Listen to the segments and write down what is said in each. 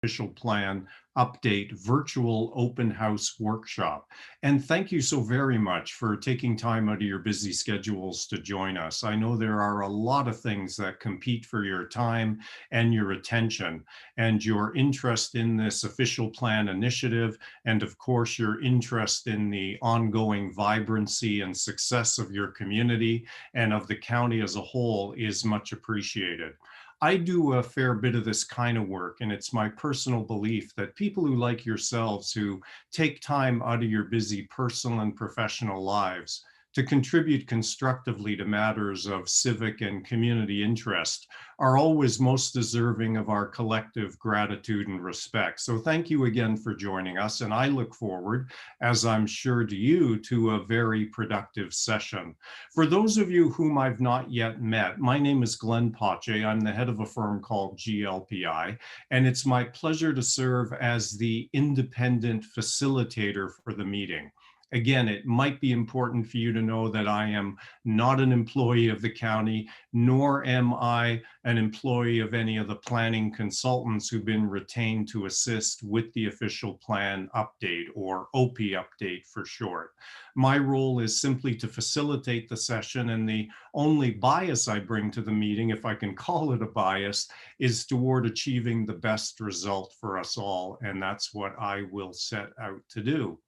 Official Plan Update Virtual Open House Workshop. And thank you so very much for taking time out of your busy schedules to join us. I know there are a lot of things that compete for your time and your attention, and your interest in this official plan initiative, and of course, your interest in the ongoing vibrancy and success of your community and of the county as a whole is much appreciated. I do a fair bit of this kind of work, and it's my personal belief that people who, like yourselves, who take time out of your busy personal and professional lives to contribute constructively to matters of civic and community interest are always most deserving of our collective gratitude and respect. So thank you again for joining us, and I look forward, as I'm sure do you, to a very productive session. For those of you whom I've not yet met, my name is Glenn Pache. I'm the head of a firm called GLPI, and it's my pleasure to serve as the independent facilitator for the meeting. Again, it might be important for you to know that I am not an employee of the county, nor am I an employee of any of the planning consultants who've been retained to assist with the official plan update, or OP update for short. My role is simply to facilitate the session, and the only bias I bring to the meeting, if I can call it a bias, is toward achieving the best result for us all, and that's what I will set out to do.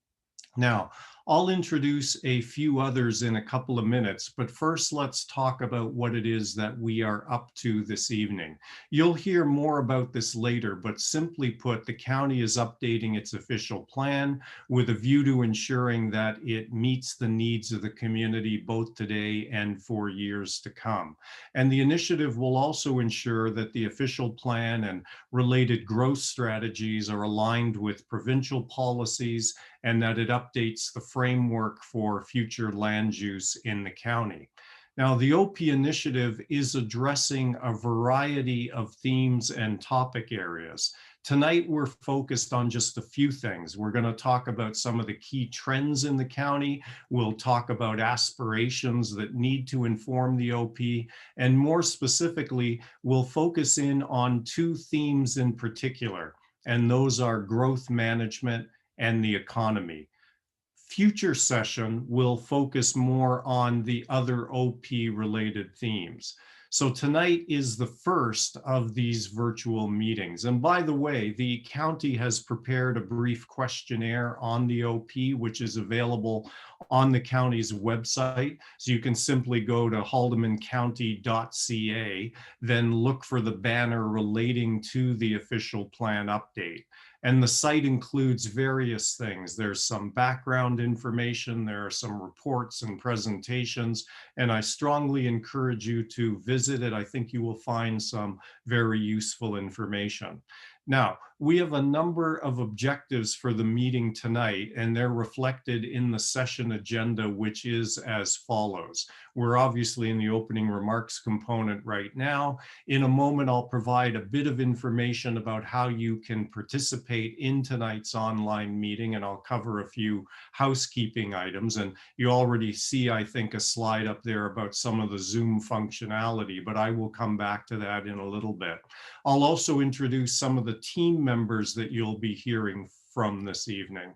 Now, I'll introduce a few others in a couple of minutes, but first let's talk about what it is that we are up to this evening. You'll hear more about this later, but simply put, the county is updating its official plan with a view to ensuring that it meets the needs of the community both today and for years to come. And the initiative will also ensure that the official plan and related growth strategies are aligned with provincial policies, and that it updates the framework for future land use in the county. Now, the OP initiative is addressing a variety of themes and topic areas. Tonight, we're focused on just a few things. We're going to talk about some of the key trends in the county. We'll talk about aspirations that need to inform the OP. And more specifically, we'll focus in on two themes in particular, and those are growth management and the economy. Future session will focus more on the other OP related themes. So tonight is the first of these virtual meetings. And by the way, the county has prepared a brief questionnaire on the OP, which is available on the county's website. So you can simply go to haldimancounty.ca, then look for the banner relating to the official plan update. And the site includes various things. There's some background information, there are some reports and presentations, and I strongly encourage you to visit it. I think you will find some very useful information. Now, we have a number of objectives for the meeting tonight, and they're reflected in the session agenda, which is as follows. We're obviously in the opening remarks component right now. In a moment, I'll provide a bit of information about how you can participate in tonight's online meeting, and I'll cover a few housekeeping items. And you already see, I think, a slide up there about some of the Zoom functionality, but I will come back to that in a little bit. I'll also introduce some of the team members that you'll be hearing from this evening.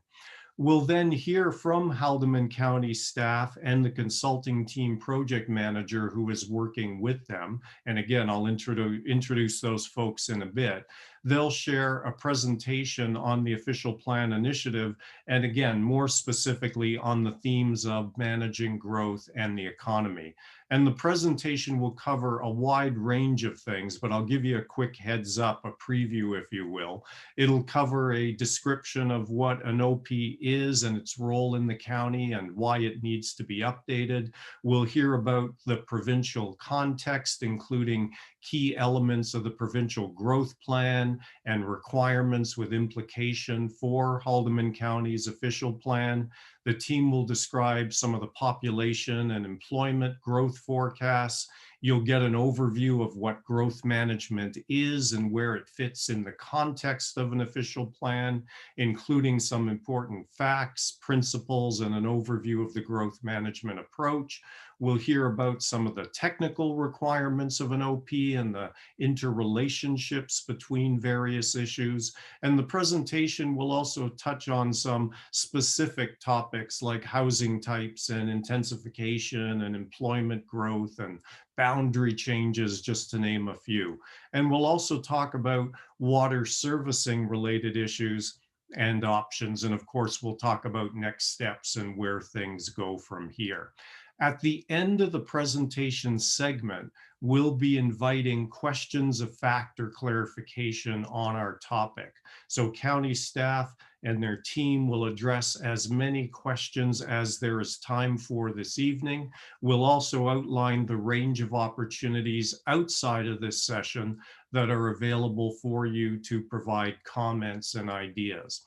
We'll then hear from Haldiman County staff and the consulting team project manager who is working with them. And again, I'll introduce those folks in a bit. They'll share a presentation on the official plan initiative, and again, more specifically on the themes of managing growth and the economy. And the presentation will cover a wide range of things, but I'll give you a quick heads up, a preview, if you will. It'll cover a description of what an OP is and its role in the county and why it needs to be updated. We'll hear about the provincial context, including key elements of the provincial growth plan and requirements with implication for Haldiman County's official plan. The team will describe some of the population and employment growth forecasts. You'll get an overview of what growth management is and where it fits in the context of an official plan, including some important facts, principles, and an overview of the growth management approach. We'll hear about some of the technical requirements of an OP and the interrelationships between various issues. And the presentation will also touch on some specific topics like housing types and intensification and employment growth and boundary changes, just to name a few. And we'll also talk about water servicing related issues and options. And of course, we'll talk about next steps and where things go from here. At the end of the presentation segment, we'll be inviting questions of fact or clarification on our topic. So county staff and their team will address as many questions as there is time for this evening. We'll also outline the range of opportunities outside of this session that are available for you to provide comments and ideas.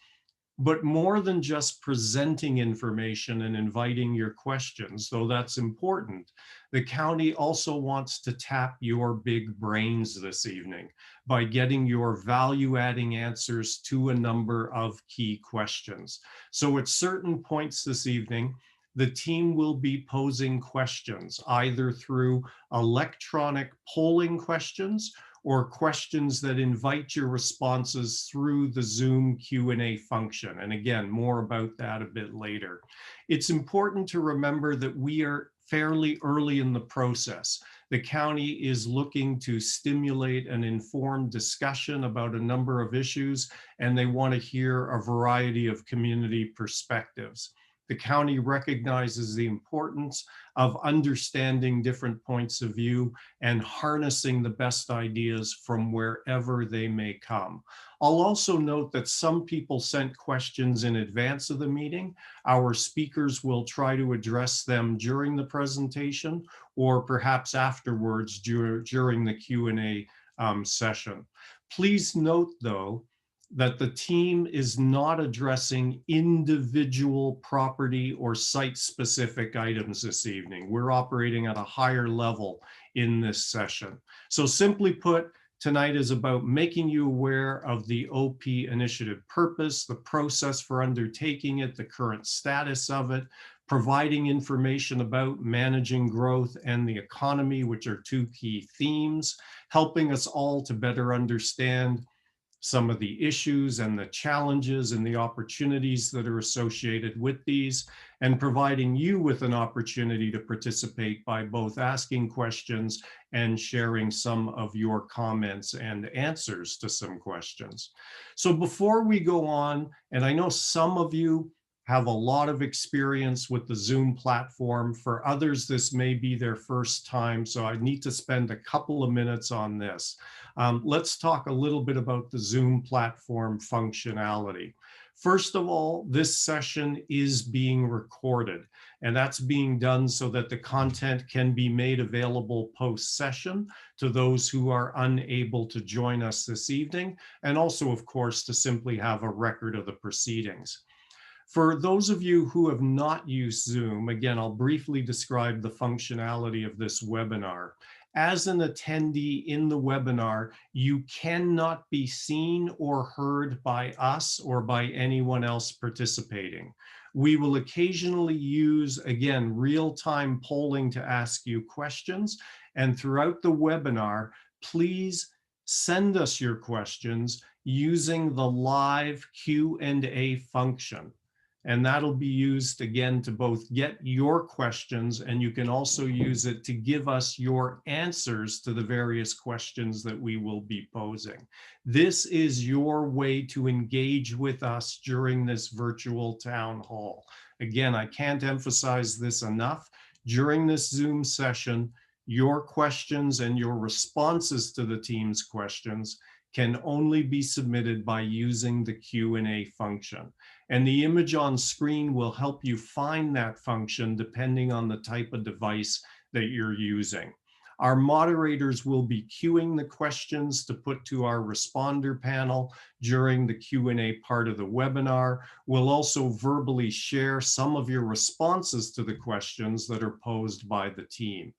But more than just presenting information and inviting your questions, though that's important, the county also wants to tap your big brains this evening by getting your value-adding answers to a number of key questions. So at certain points this evening, the team will be posing questions either through electronic polling questions or questions that invite your responses through the Zoom Q&A function. And again, more about that a bit later. It's important to remember that we are fairly early in the process. The county is looking to stimulate an informed discussion about a number of issues, and they want to hear a variety of community perspectives. The county recognizes the importance of understanding different points of view and harnessing the best ideas from wherever they may come. I'll also note that some people sent questions in advance of the meeting. Our speakers will try to address them during the presentation or perhaps afterwards during the Q&A session. Please note, though, that the team is not addressing individual property or site-specific items this evening. We're operating at a higher level in this session. So simply put, tonight is about making you aware of the OP initiative purpose, the process for undertaking it, the current status of it, providing information about managing growth and the economy, which are two key themes, helping us all to better understand some of the issues and the challenges and the opportunities that are associated with these, and providing you with an opportunity to participate by both asking questions and sharing some of your comments and answers to some questions. So before we go on, and I know some of you have a lot of experience with the Zoom platform. For others, this may be their first time, so I need to spend a couple of minutes on this. Let's talk a little bit about the Zoom platform functionality. First of all, this session is being recorded, and that's being done so that the content can be made available post-session to those who are unable to join us this evening, and also, of course, to simply have a record of the proceedings. For those of you who have not used Zoom, again, I'll briefly describe the functionality of this webinar. As an attendee in the webinar, you cannot be seen or heard by us or by anyone else participating. We will occasionally use, again, real-time polling to ask you questions. And throughout the webinar, please send us your questions using the live Q&A function. And that'll be used again to both get your questions, and you can also use it to give us your answers to the various questions that we will be posing. This is your way to engage with us during this virtual town hall. Again, I can't emphasize this enough. During this Zoom session, your questions and your responses to the team's questions can only be submitted by using the Q&A function. And the image on screen will help you find that function depending on the type of device that you're using. Our moderators will be queuing the questions to put to our responder panel during the Q&A part of the webinar. We'll also verbally share some of your responses to the questions that are posed by the team.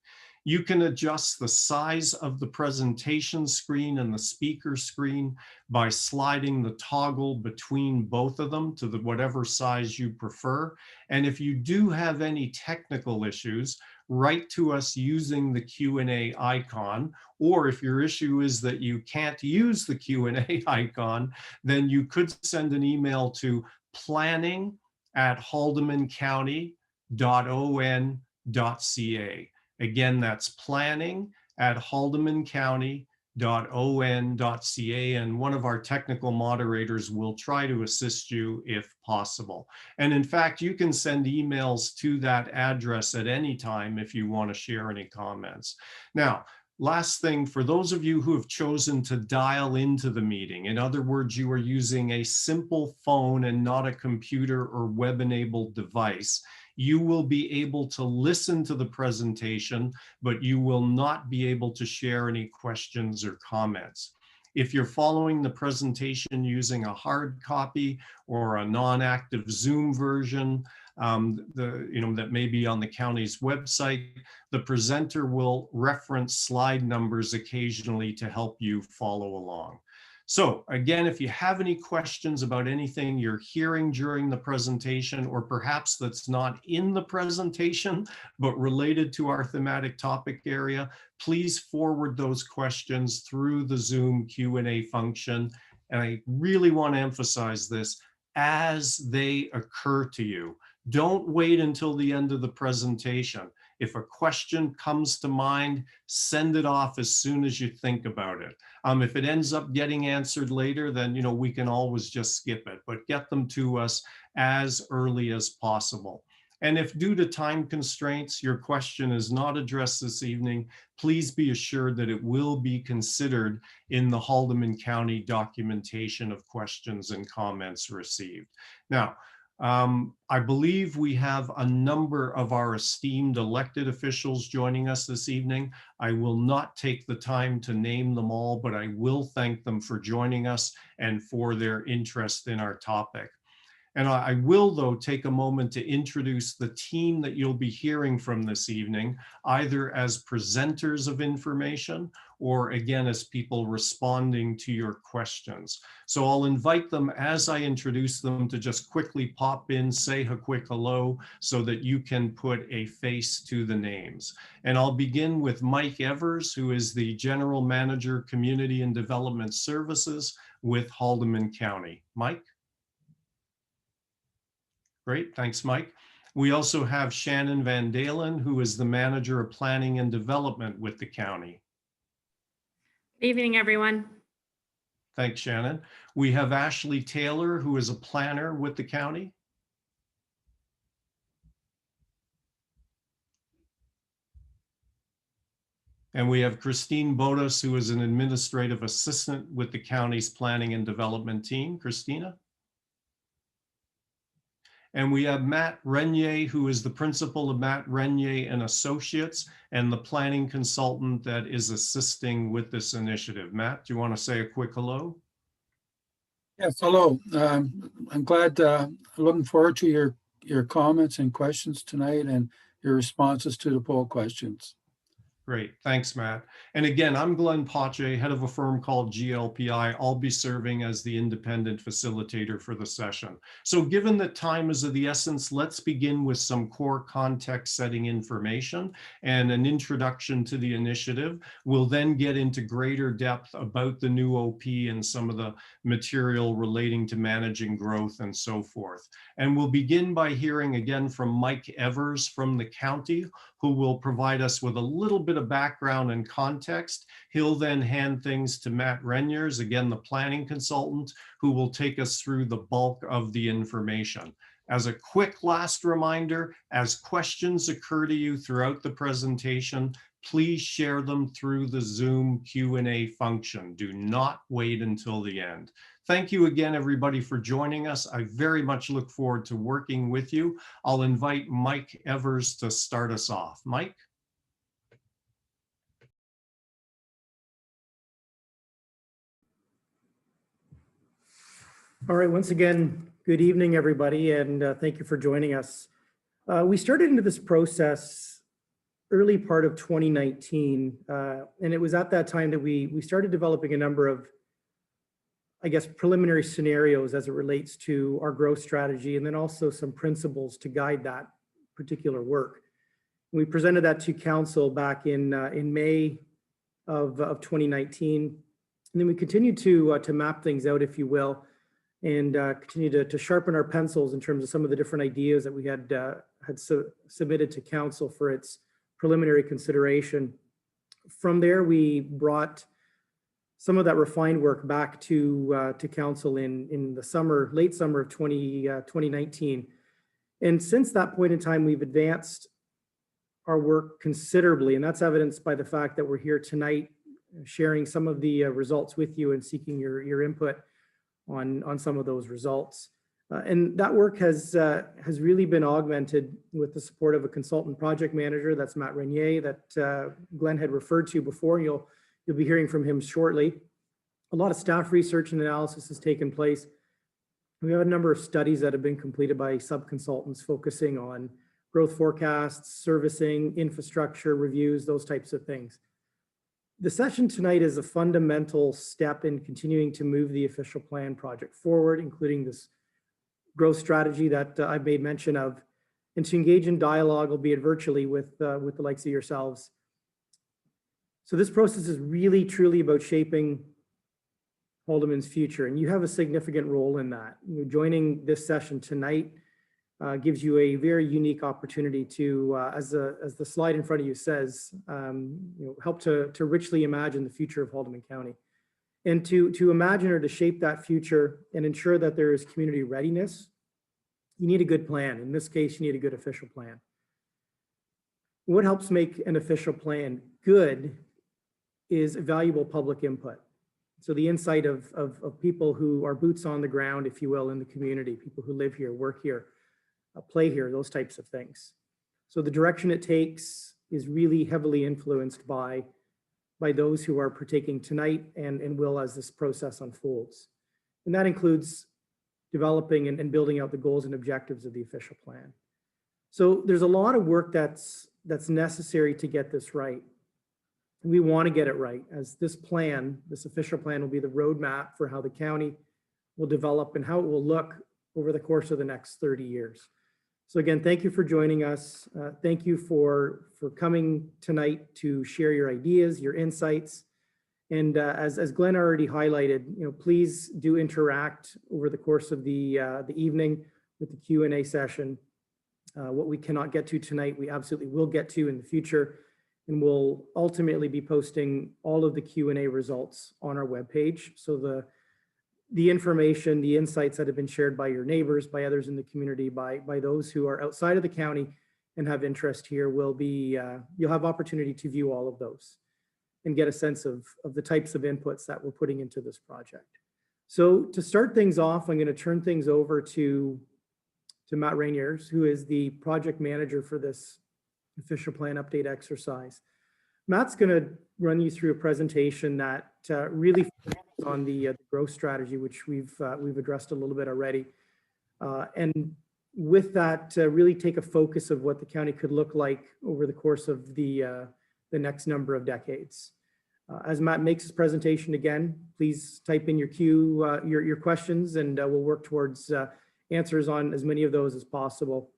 You can adjust the size of the presentation screen and the speaker screen by sliding the toggle between both of them to whatever size you prefer. And if you do have any technical issues, write to us using the Q&A icon, or if your issue is that you can't use the Q&A icon, then you could send an email to planning@haldimancounty.on.ca. Again, that's planning@haldimancounty.on.ca, and one of our technical moderators will try to assist you if possible. And in fact, you can send emails to that address at any time if you want to share any comments. Now, last thing, for those of you who have chosen to dial into the meeting, in other words, you are using a simple phone and not a computer or web-enabled device, you will be able to listen to the presentation, but you will not be able to share any questions or comments. If you're following the presentation using a hard copy or a non-active Zoom version, that may be on the county's website, the presenter will reference slide numbers occasionally to help you follow along. So again, if you have any questions about anything you're hearing during the presentation, or perhaps that's not in the presentation, but related to our thematic topic area, please forward those questions through the Zoom Q&A function. And I really want to emphasize this, as they occur to you. Don't wait until the end of the presentation. If a question comes to mind, send it off as soon as you think about it. If it ends up getting answered later, then we can always just skip it, but get them to us as early as possible. And if due to time constraints, your question is not addressed this evening, please be assured that it will be considered in the Haldiman County documentation of questions and comments received. Now, I believe we have a number of our esteemed elected officials joining us this evening. I will not take the time to name them all, but I will thank them for joining us and for their interest in our topic. And I will, though, take a moment to introduce the team that you'll be hearing from this evening, either as presenters of information or, again, as people responding to your questions. So I'll invite them as I introduce them to just quickly pop in, say a quick hello, so that you can put a face to the names. And I'll begin with Mike Evers, who is the General Manager, Community and Development Services with Haldiman County. Mike? Great, thanks, Mike. We also have Shannon Van Dalen, who is the Manager of Planning and Development with the county. Good evening, everyone. Thanks, Shannon. We have Ashley Taylor, who is a planner with the county. And we have Christine Bodas, who is an administrative assistant with the county's planning and development team. Christina? And we have Matt Renier, who is the principal of Matt Renier and Associates and the planning consultant that is assisting with this initiative. Matt, do you want to say a quick hello? Yes, hello. I'm glad, looking forward to your comments and questions tonight and your responses to the poll questions. Great, thanks, Matt. And again, I'm Glenn Pache, head of a firm called GLPI. I'll be serving as the independent facilitator for the session. So given that time is of the essence, let's begin with some core context setting information and an introduction to the initiative. We'll then get into greater depth about the new OP and some of the material relating to managing growth and so forth. And we'll begin by hearing again from Mike Evers from the county, who will provide us with a little bit of background and context. He'll then hand things to Matt Reniers, again, the planning consultant, who will take us through the bulk of the information. As a quick last reminder, as questions occur to you throughout the presentation, please share them through the Zoom Q&A function. Do not wait until the end. Thank you again, everybody, for joining us. I very much look forward to working with you. I'll invite Mike Evers to start us off. Mike? All right, once again, good evening, everybody, and thank you for joining us. We started into this process early part of 2019, and it was at that time that we started developing a number of, I guess, preliminary scenarios as it relates to our growth strategy, and then also some principles to guide that particular work. We presented that to council back in May of 2019, and then we continued to map things out, if you will, and continue to sharpen our pencils in terms of some of the different ideas that we had submitted to council for its preliminary consideration. From there, we brought some of that refined work back to council in the late summer of 2019. And since that point in time, we've advanced our work considerably, and that's evidenced by the fact that we're here tonight sharing some of the results with you and seeking your input on some of those results. And that work has really been augmented with the support of a consultant project manager, that's Matt Renier, that Glenn had referred to before. You'll be hearing from him shortly. A lot of staff research and analysis has taken place. We have a number of studies that have been completed by sub-consultants focusing on growth forecasts, servicing, infrastructure reviews, those types of things. The session tonight is a fundamental step in continuing to move the official plan project forward, including this growth strategy that I've made mention of, and to engage in dialogue, albeit virtually, with the likes of yourselves. So this process is really, truly about shaping Haldiman's future, and you have a significant role in that. Joining this session tonight gives you a very unique opportunity to, as the slide in front of you says, help to richly imagine the future of Haldiman County. And to imagine or to shape that future and ensure that there is community readiness, you need a good plan. In this case, you need a good official plan. What helps make an official plan good is valuable public input. So the insight of people who are boots on the ground, if you will, in the community, people who live here, work here, play here, those types of things. So the direction it takes is really heavily influenced by those who are partaking tonight and will as this process unfolds. And that includes developing and building out the goals and objectives of the official plan. So there's a lot of work that's necessary to get this right. We want to get it right, as this plan, this official plan, will be the roadmap for how the county will develop and how it will look over the course of the next 30 years. So again, thank you for joining us. Thank you for coming tonight to share your ideas, your insights. And as Glenn already highlighted, please do interact over the course of the evening with the Q&A session. What we cannot get to tonight, we absolutely will get to in the future. And we'll ultimately be posting all of the Q&A results on our webpage. So the information, the insights that have been shared by your neighbors, by others in the community, by those who are outside of the county and have interest here will be, you'll have opportunity to view all of those and get a sense of the types of inputs that we're putting into this project. So to start things off, I'm going to turn things over to Matt Renier, who is the project manager for this official plan update exercise. Matt's going to run you through a presentation that really focuses on the growth strategy, which we've addressed a little bit already. And with that, really take a focus of what the county could look like over the course of the next number of decades. As Matt makes his presentation again, please type in your questions, and we'll work towards answers on as many of those as possible.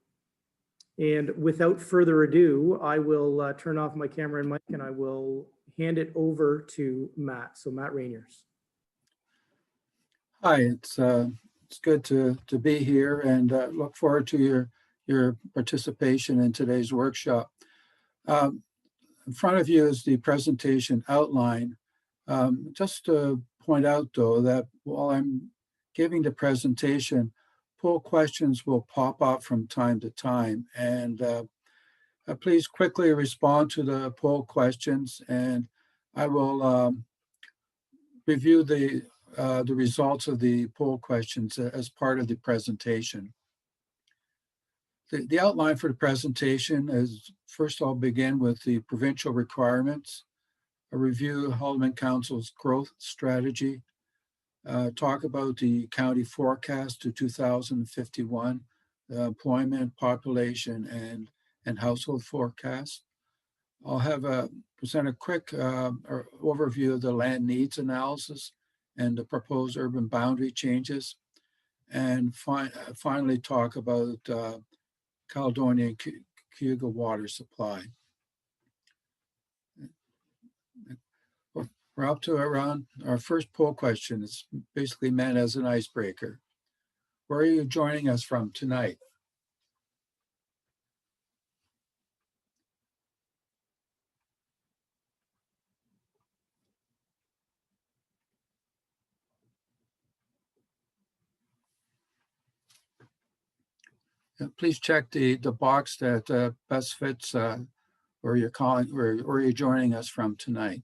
And without further ado, I will turn off my camera and mic, and I will hand it over to Matt. So Matt Renier. Hi, it's good to be here, and look forward to your participation in today's workshop. In front of you is the presentation outline. Just to point out, though, that while I'm giving the presentation, poll questions will pop up from time to time, and please quickly respond to the poll questions, and I will review the results of the poll questions as part of the presentation. The outline for the presentation is, first I'll begin with the provincial requirements, a review of Haldiman Council's growth strategy, talk about the county forecast to 2051, employment, population, and household forecast. I'll have present a quick overview of the land needs analysis and the proposed urban boundary changes, and finally talk about Caledonia and Cayuga water supply. We're up to around our first poll question. It's basically meant as an icebreaker. Where are you joining us from tonight? Please check the box that best fits where you're calling, where you're joining us from tonight.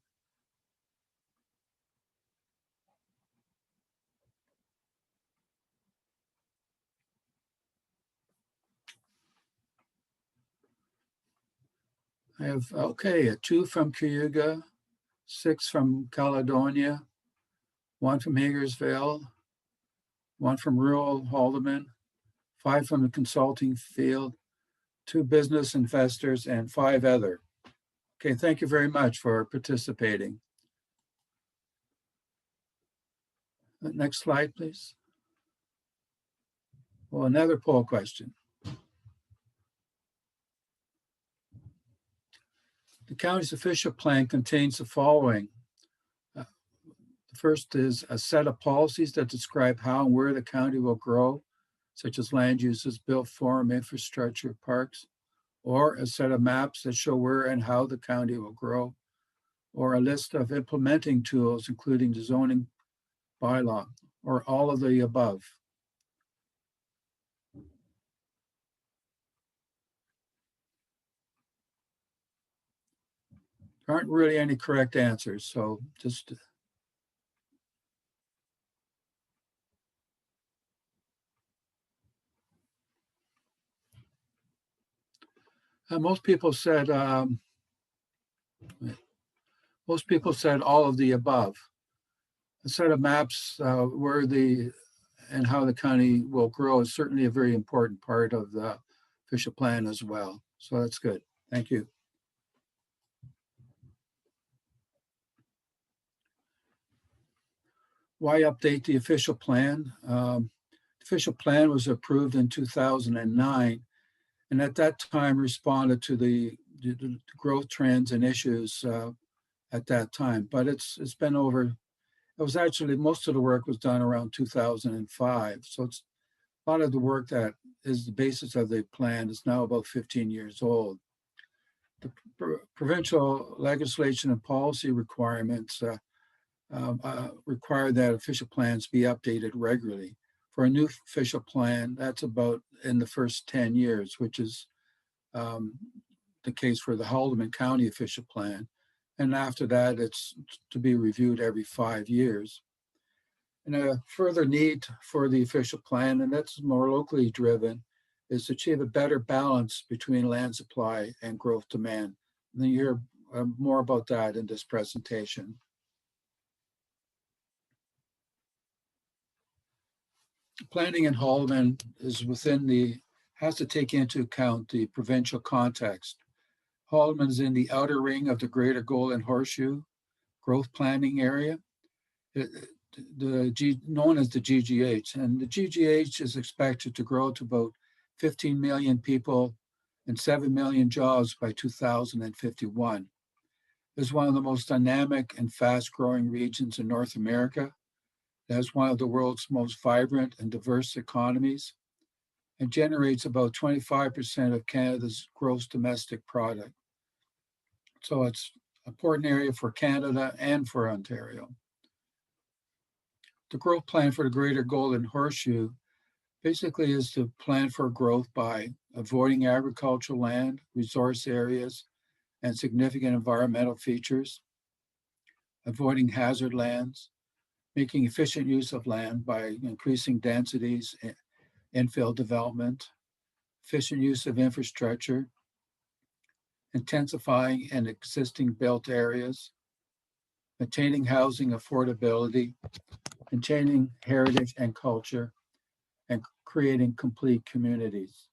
I have, okay, 2 from Cayuga, 6 from Caledonia, 1 from Hagersville, 1 from rural Haldiman, 5 from the consulting field, 2 business investors, and 5 other. Okay, thank you very much for participating. Next slide, please. Well, another poll question. The county's official plan contains the following. The first is a set of policies that describe how and where the county will grow, such as land uses, built form, infrastructure, parks, or a set of maps that show where and how the county will grow, or a list of implementing tools, including the zoning bylaw, or all of the above. There aren't really any correct answers, so just most people said all of the above. A set of maps where and how the county will grow is certainly a very important part of the official plan as well. So that's good. Thank you. Why update the official plan? The official plan was approved in 2009, and at that time responded to the growth trends and issues at that time. But it's been over. It was actually, most of the work was done around 2005. So it's a lot of the work that is the basis of the plan is now about 15 years old. The provincial legislation and policy requirements require that official plans be updated regularly. For a new official plan, that's about in the first 10 years, which is the case for the Haldiman County official plan. And after that, it's to be reviewed every 5 years. And a further need for the official plan, and that's more locally driven, is to achieve a better balance between land supply and growth demand. And you'll hear more about that in this presentation. Planning in Haldiman is has to take into account the provincial context. Haldiman is in the outer ring of the Greater Golden Horseshoe growth planning area, known as the GGH. And the GGH is expected to grow to about 15 million people and 7 million jobs by 2051. It's one of the most dynamic and fast-growing regions in North America. It has one of the world's most vibrant and diverse economies and generates about 25% of Canada's gross domestic product. So it's an important area for Canada and for Ontario. The growth plan for the Greater Golden Horseshoe basically is to plan for growth by avoiding agricultural land, resource areas, and significant environmental features, avoiding hazard lands, making efficient use of land by increasing densities, infill development, efficient use of infrastructure, intensifying in existing built areas, maintaining housing affordability, maintaining heritage and culture, and creating complete communities.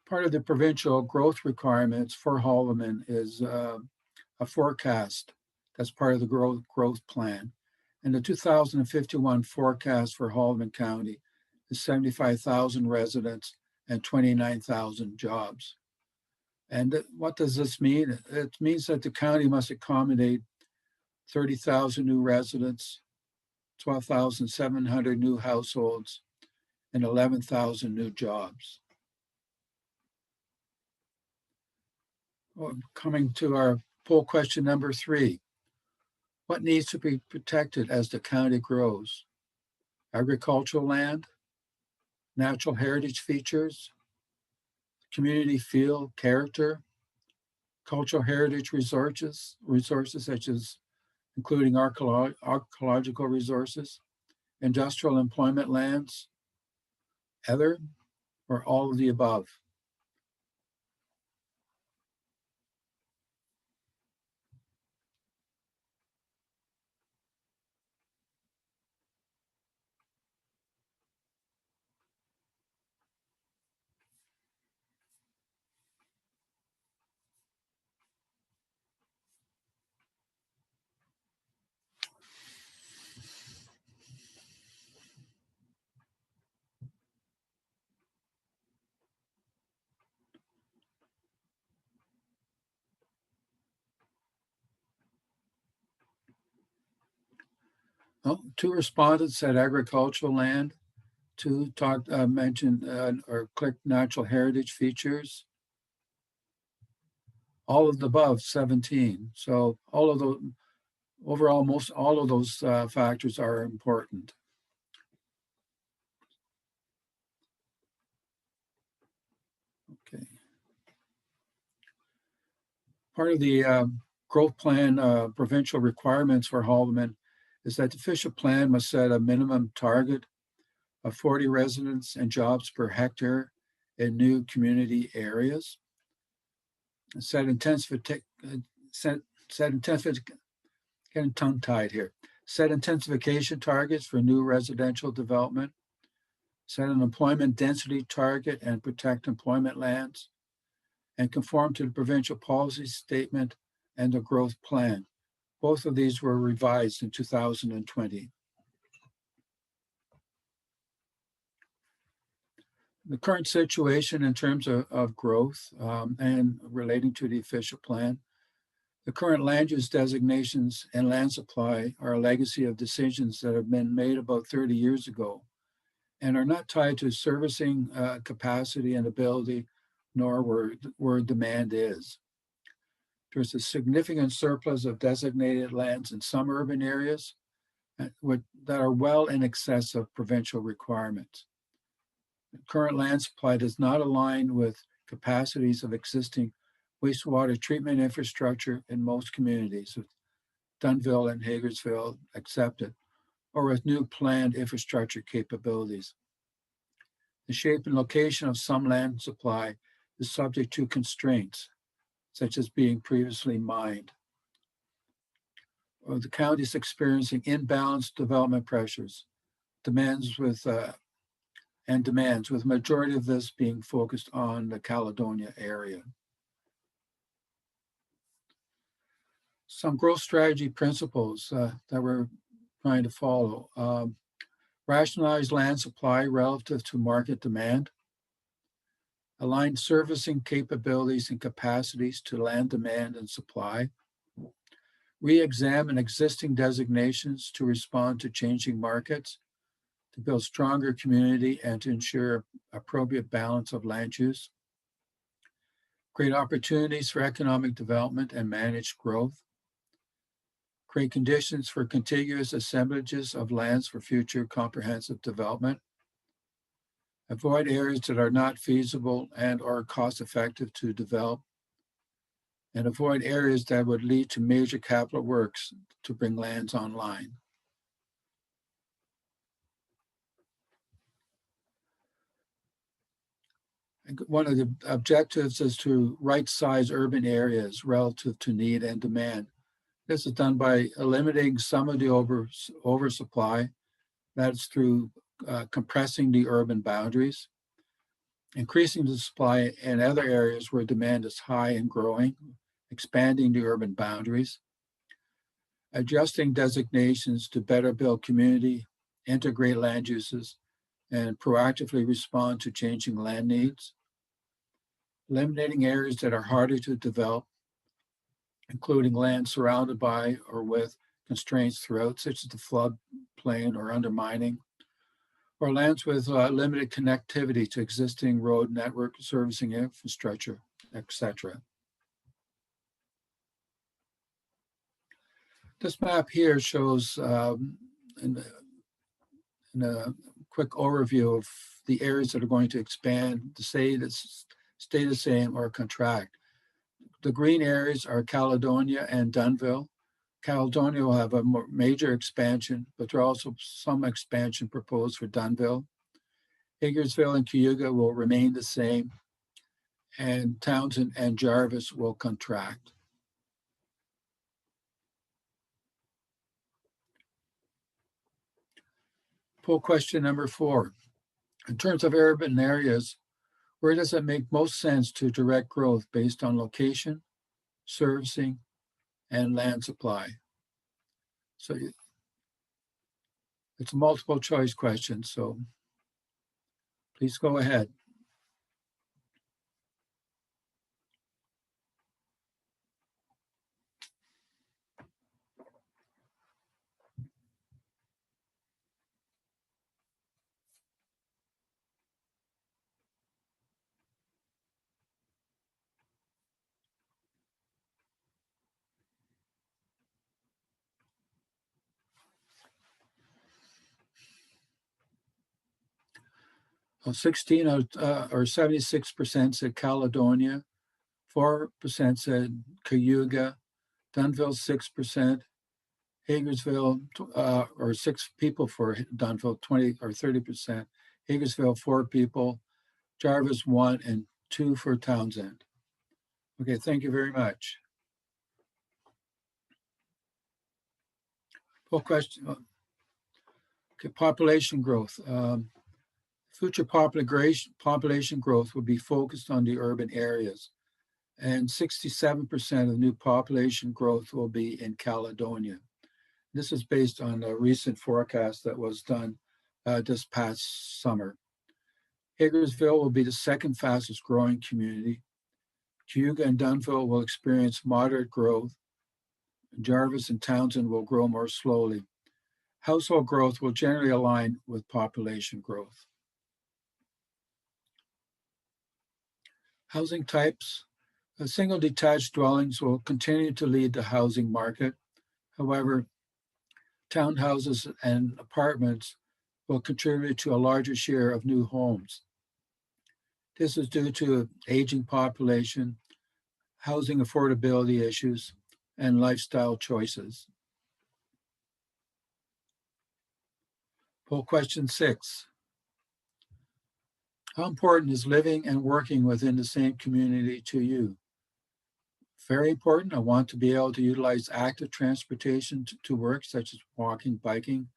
Part of the provincial growth requirements for Haldiman is a forecast that's part of the growth plan. And the 2051 forecast for Haldiman County is 75,000 residents and 29,000 jobs. And what does this mean? It means that the county must accommodate 30,000 new residents, 12,700 new households, and 11,000 new jobs. Well, coming to our poll question number 3. What needs to be protected as the county grows? Agricultural land, natural heritage features, community feel, character, cultural heritage resources such as including archaeological resources, industrial employment lands, other, or all of the above. Well, 2 respondents said agricultural land, 2 mentioned or clicked natural heritage features. All of the above, 17. So all of those, overall, most all of those factors are important. Okay. Part of the growth plan provincial requirements for Haldiman is that the official plan must set a minimum target of 40 residents and jobs per hectare in new community areas. Set intensification, getting tongue-tied here. Set intensification targets for new residential development. Set an employment density target and protect employment lands. And conform to the provincial policy statement and the growth plan. Both of these were revised in 2020. The current situation in terms of growth and relating to the official plan, the current land use designations and land supply are a legacy of decisions that have been made about 30 years ago and are not tied to servicing capacity and ability, nor where demand is. There's a significant surplus of designated lands in some urban areas that are well in excess of provincial requirements. The current land supply does not align with capacities of existing wastewater treatment infrastructure in most communities, with Dunnville and Hagersville accepted, or with new planned infrastructure capabilities. The shape and location of some land supply is subject to constraints, such as being previously mined. Or the county is experiencing imbalanced development pressures, demands, with majority of this being focused on the Caledonia area. Some growth strategy principles that we're trying to follow. Rationalize land supply relative to market demand. Align servicing capabilities and capacities to land demand and supply. Re-examine existing designations to respond to changing markets, to build stronger community and to ensure appropriate balance of land use. Create opportunities for economic development and managed growth. Create conditions for contiguous assemblages of lands for future comprehensive development. Avoid areas that are not feasible and or cost effective to develop. And avoid areas that would lead to major capital works to bring lands online. And one of the objectives is to right-size urban areas relative to need and demand This is done by eliminating some of the oversupply. That's through compressing the urban boundaries, increasing the supply in other areas where demand is high and growing, expanding the urban boundaries, adjusting designations to better build community, integrate land uses, and proactively respond to changing land needs, eliminating areas that are harder to develop, including land surrounded by or with constraints throughout, such as the floodplain or undermining, or lands with limited connectivity to existing road network servicing infrastructure, etc. This map here shows in a quick overview of the areas that are going to expand, to stay the same or contract. The green areas are Caledonia and Dunnville. Caledonia will have a major expansion, but there are also some expansion proposed for Dunnville. Hagersville and Cayuga will remain the same, and Townsend and Jarvis will contract. Poll question number 4. In terms of urban areas, where does it make most sense to direct growth based on location, servicing, and land supply? So it's a multiple choice question, so please go ahead. Well, 16 or 76% said Caledonia, 4% said Cayuga, Dunnville 6%, Hagersville, or 6 people for Dunnville, 20 or 30%, Hagersville 4 people, Jarvis 1, and 2 for Townsend. Okay, thank you very much. Full question. Okay, population growth. Future population growth will be focused on the urban areas, and 67% of new population growth will be in Caledonia. This is based on a recent forecast that was done this past summer. Hagersville will be the second fastest growing community. Cayuga and Dunnville will experience moderate growth. Jarvis and Townsend will grow more slowly. Household growth will generally align with population growth. Housing types. Single detached dwellings will continue to lead the housing market. However, townhouses and apartments will contribute to a larger share of new homes. This is due to aging population, housing affordability issues, and lifestyle choices. Poll question 6. How important is living and working within the same community to you? Very important. I want to be able to utilize active transportation to work, such as walking, biking.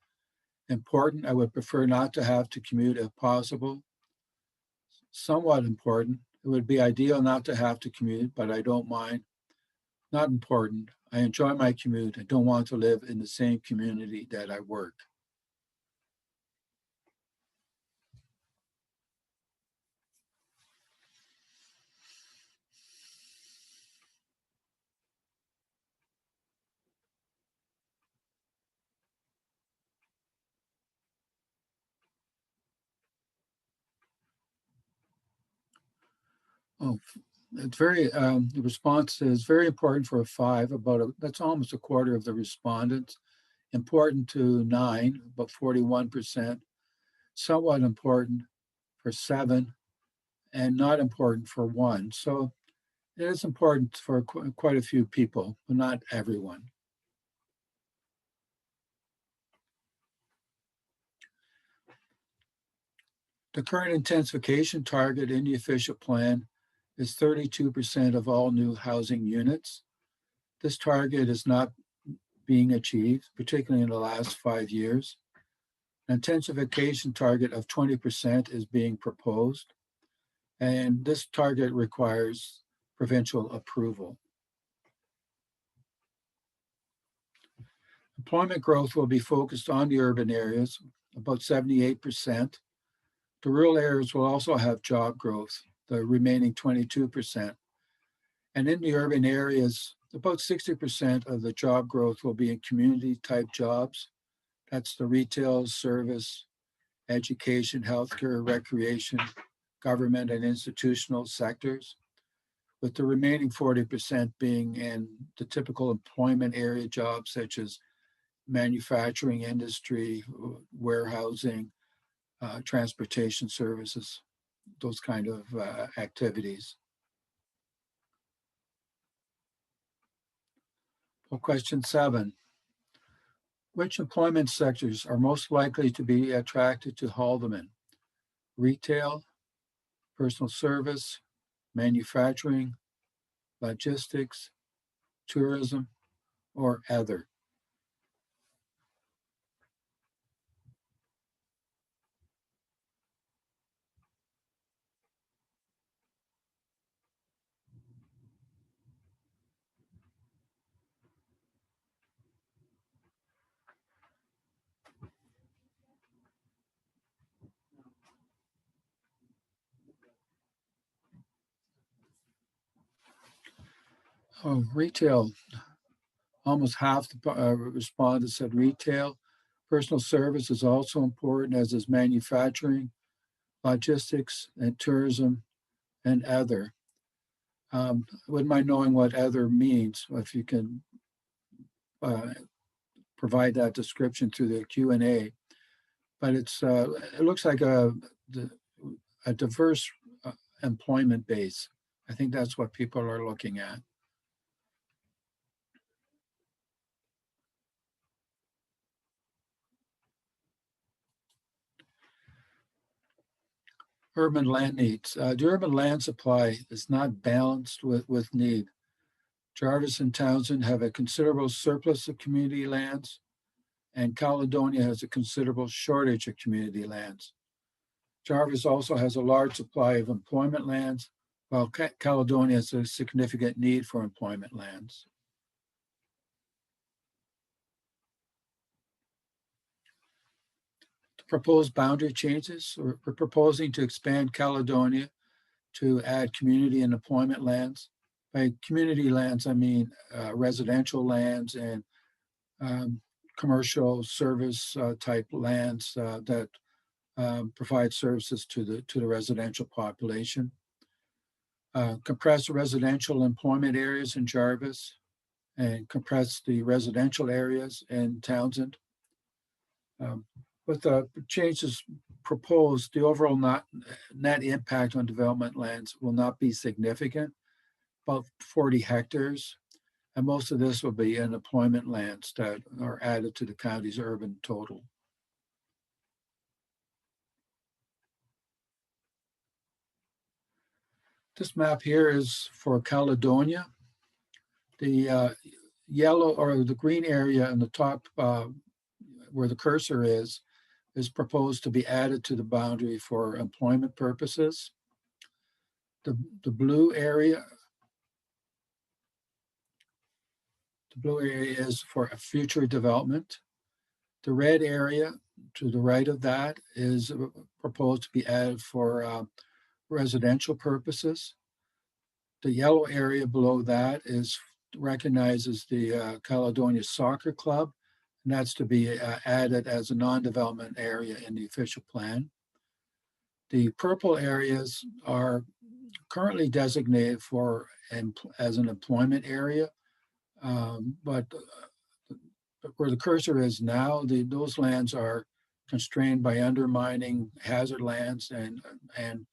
Important. I would prefer not to have to commute if possible. Somewhat important. It would be ideal not to have to commute, but I don't mind. Not important. I enjoy my commute. I don't want to live in the same community that I work. Oh, it's very, the response is very important for a 5, that's almost a quarter of the respondents. Important to 9, about 41%. Somewhat important for 7, and not important for 1. So it is important for quite a few people, but not everyone. The current intensification target in the official plan is 32% of all new housing units. This target is not being achieved, particularly in the last 5 years. An intensification target of 20% is being proposed, and this target requires provincial approval. Employment growth will be focused on the urban areas, about 78%. The rural areas will also have job growth, the remaining 22%. And in the urban areas, about 60% of the job growth will be in community type jobs. That's the retail, service, education, healthcare, recreation, government, and institutional sectors, with the remaining 40% being in the typical employment area jobs such as manufacturing industry, warehousing, transportation services, those kind of activities. Well, question 7. Which employment sectors are most likely to be attracted to Haldiman? Retail, personal service, manufacturing, logistics, tourism, or other? Oh, retail. Almost half the respondents said retail. Personal service is also important, as is manufacturing, logistics, and tourism, and other. Wouldn't mind knowing what other means, if you can provide that description through the Q&A. But it looks like a diverse employment base. I think that's what people are looking at. Urban land needs. The urban land supply is not balanced with need. Jarvis and Townsend have a considerable surplus of community lands, and Caledonia has a considerable shortage of community lands. Jarvis also has a large supply of employment lands, while Caledonia has a significant need for employment lands. The proposed boundary changes, we're proposing to expand Caledonia to add community and employment lands. By community lands, I mean residential lands and commercial service type lands that provide services to the residential population. Compress residential employment areas in Jarvis and compress the residential areas in Townsend. With the changes proposed, the overall net impact on development lands will not be significant, about 40 hectares. And most of this will be in employment lands that are added to the county's urban total. This map here is for Caledonia. The yellow or the green area in the top where the cursor is proposed to be added to the boundary for employment purposes. The blue area is for a future development. The red area to the right of that is proposed to be added for residential purposes. The yellow area below that recognizes the Caledonia Soccer Club, and that's to be added as a non-development area in the official plan. The purple areas are currently designated as an employment area, but where the cursor is now, those lands are constrained by undermining hazard lands and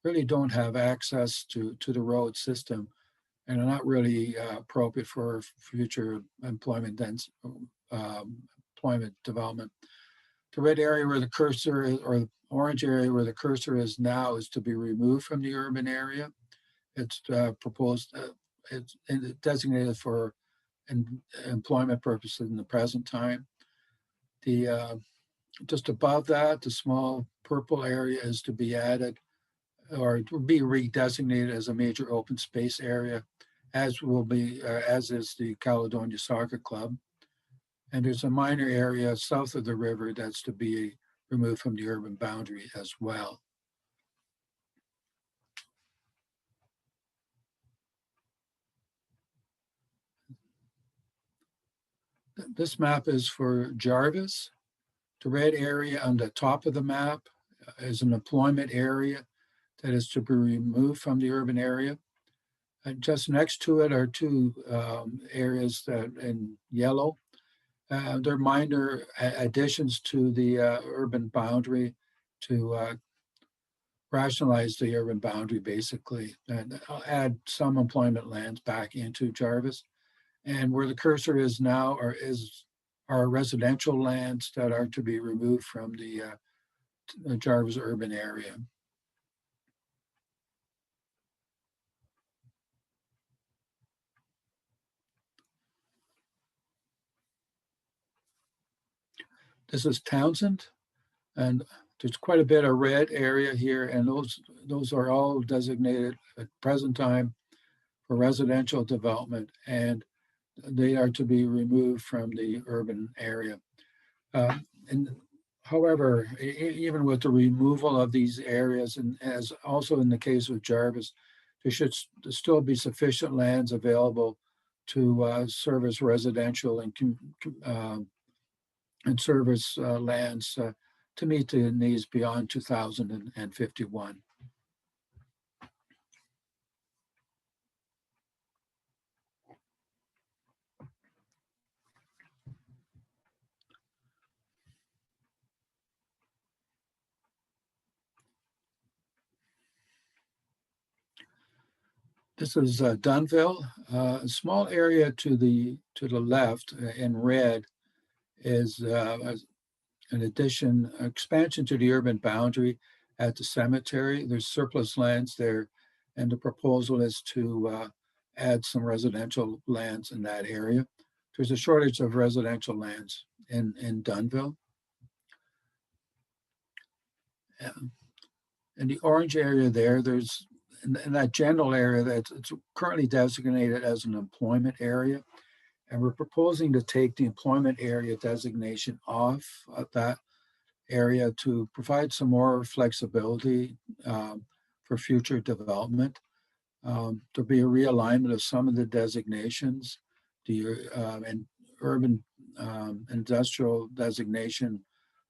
really don't have access to the road system and are not really appropriate for future employment development. The red area where the cursor is, or the orange area where the cursor is now, is to be removed from the urban area. It's proposed, it's designated for employment purposes in the present time. The just above that, the small purple area is to be added or to be redesignated as a major open space area, as will be as is the Caledonia Soccer Club. And there's a minor area south of the river that's to be removed from the urban boundary as well. This map is for Jarvis. The red area on the top of the map is an employment area that is to be removed from the urban area. And just next to it are two areas that in yellow. They're minor additions to the urban boundary to rationalize the urban boundary basically, and add some employment lands back into Jarvis. And where the cursor is now are residential lands that are to be removed from the Jarvis urban area. This is Townsend, and there's quite a bit of red area here, and those are all designated at present time for residential development, and they are to be removed from the urban area. And however, even with the removal of these areas, and as also in the case of Jarvis, there should still be sufficient lands available to service residential and service lands to meet the needs beyond 2051. This is Dunville. A small area to the left in red is an expansion to the urban boundary at the cemetery. There's surplus lands there, and the proposal is to add some residential lands in that area. There's a shortage of residential lands in Dunville. In the orange area there, there's in that general area that's currently designated as an employment area. And we're proposing to take the employment area designation off of that area to provide some more flexibility for future development. There'll be a realignment of some of the designations. The and urban industrial designation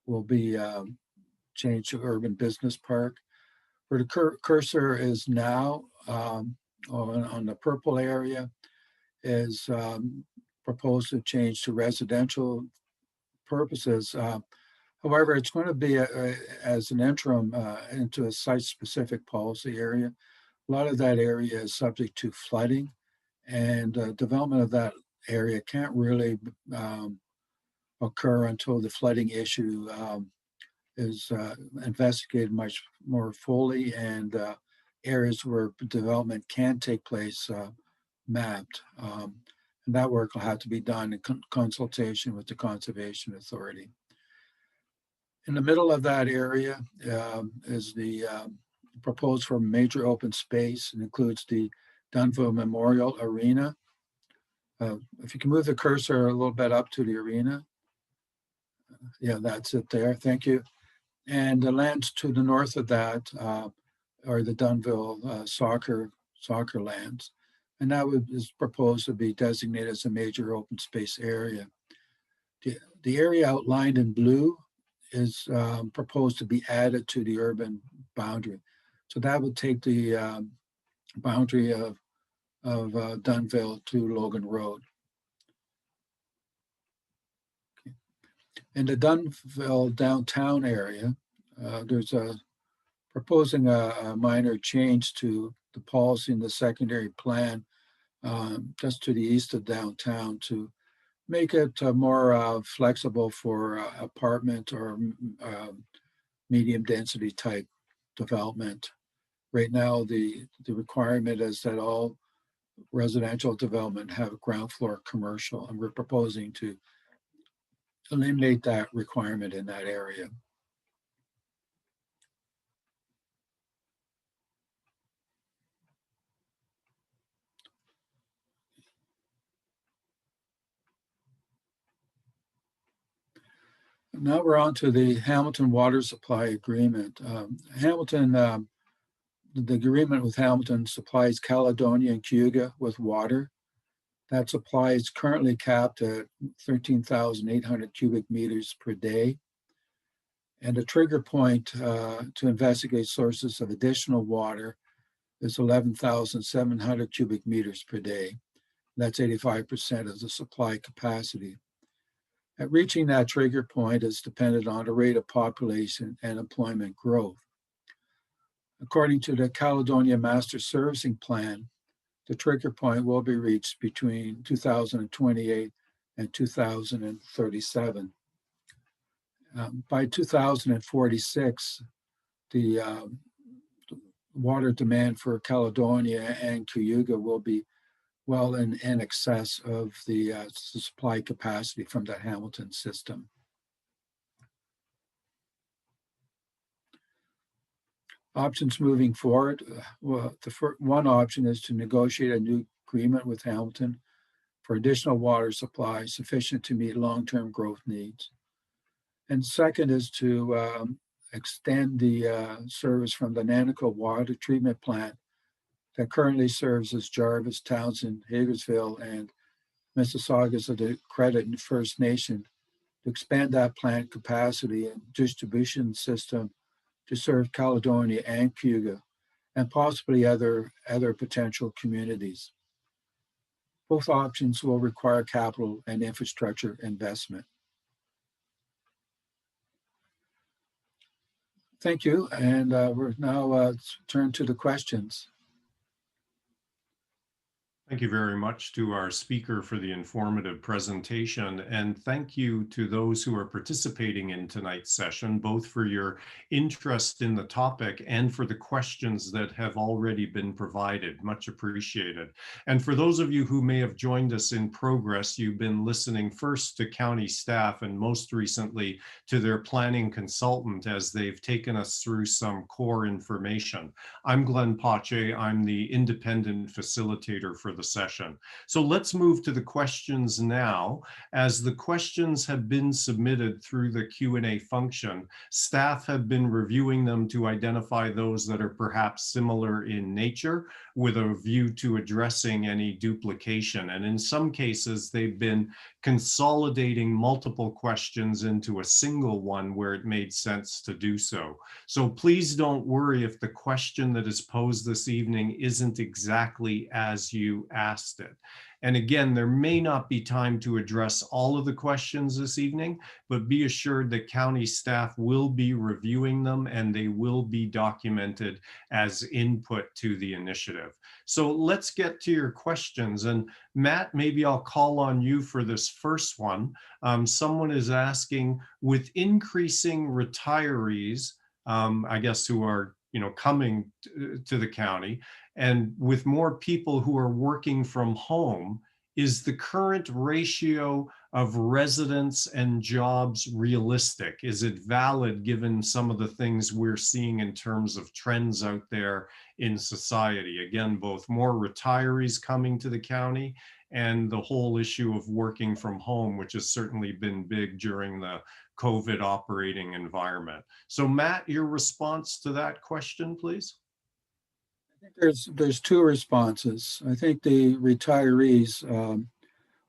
will be changed to urban business park. Where the cursor is now on the purple area is proposed to change to residential purposes. However, it's going to be as an interim into a site-specific policy area. A lot of that area is subject to flooding, and development of that area can't really occur until the flooding issue is investigated much more fully, and areas where development can take place mapped. And that work will have to be done in consultation with the Conservation Authority. In the middle of that area is the proposed for major open space, and includes the Dunville Memorial Arena. If you can move the cursor a little bit up to the arena. Yeah, that's it there. Thank you. And the lands to the north of that are the Dunville soccer lands. And that is proposed to be designated as a major open space area. The area outlined in blue is proposed to be added to the urban boundary. So that would take the boundary of Dunville to Logan Road. In the Dunville downtown area, there's proposing a minor change to the policy in the secondary plan just to the east of downtown to make it more flexible for apartment or medium density type development. Right now, the requirement is that all residential development have ground floor commercial, and we're proposing to eliminate that requirement in that area. Now we're on to the Hamilton Water Supply Agreement. The agreement with Hamilton supplies Caledonia and Cayuga with water. That supply is currently capped at 13,800 cubic meters per day. And a trigger point to investigate sources of additional water is 11,700 cubic meters per day. That's 85% of the supply capacity. At reaching that trigger point is dependent on the rate of population and employment growth. According to the Caledonia Master Servicing Plan, the trigger point will be reached between 2028 and 2037. By 2046, the water demand for Caledonia and Cayuga will be well in excess of the supply capacity from the Hamilton system. Options moving forward. Well, one option is to negotiate a new agreement with Hamilton for additional water supply sufficient to meet long-term growth needs. And second is to extend the service from the Nanico water treatment plant that currently serves as Jarvis, Townsend, Hagersville, and Mississaugas of the Credit First Nation, to expand that plant capacity and distribution system to serve Caledonia and Cayuga, and possibly other potential communities. Both options will require capital and infrastructure investment. Thank you, and we're now turn to the questions. Thank you very much to our speaker for the informative presentation, and thank you to those who are participating in tonight's session, both for your interest in the topic and for the questions that have already been provided. Much appreciated. And for those of you who may have joined us in progress, you've been listening first to county staff and most recently to their planning consultant as they've taken us through some core information. I'm Glenn Pache. I'm the independent facilitator for the session. So let's move to the questions now. As the questions have been submitted through the Q&A function, staff have been reviewing them to identify those that are perhaps similar in nature with a view to addressing any duplication. And in some cases, they've been consolidating multiple questions into a single one where it made sense to do so. So please don't worry if the question that is posed this evening isn't exactly as you asked it. And again, there may not be time to address all of the questions this evening, but be assured that county staff will be reviewing them and they will be documented as input to the initiative. So let's get to your questions. And Matt, maybe I'll call on you for this first one. Someone is asking, with increasing retirees, I guess who are coming to the county, and with more people who are working from home, is the current ratio of residents and jobs realistic? Is it valid given some of the things we're seeing in terms of trends out there in society? Again, both more retirees coming to the county and the whole issue of working from home, which has certainly been big during the COVID operating environment. So Matt, your response to that question, please. I think there's two responses. I think the retirees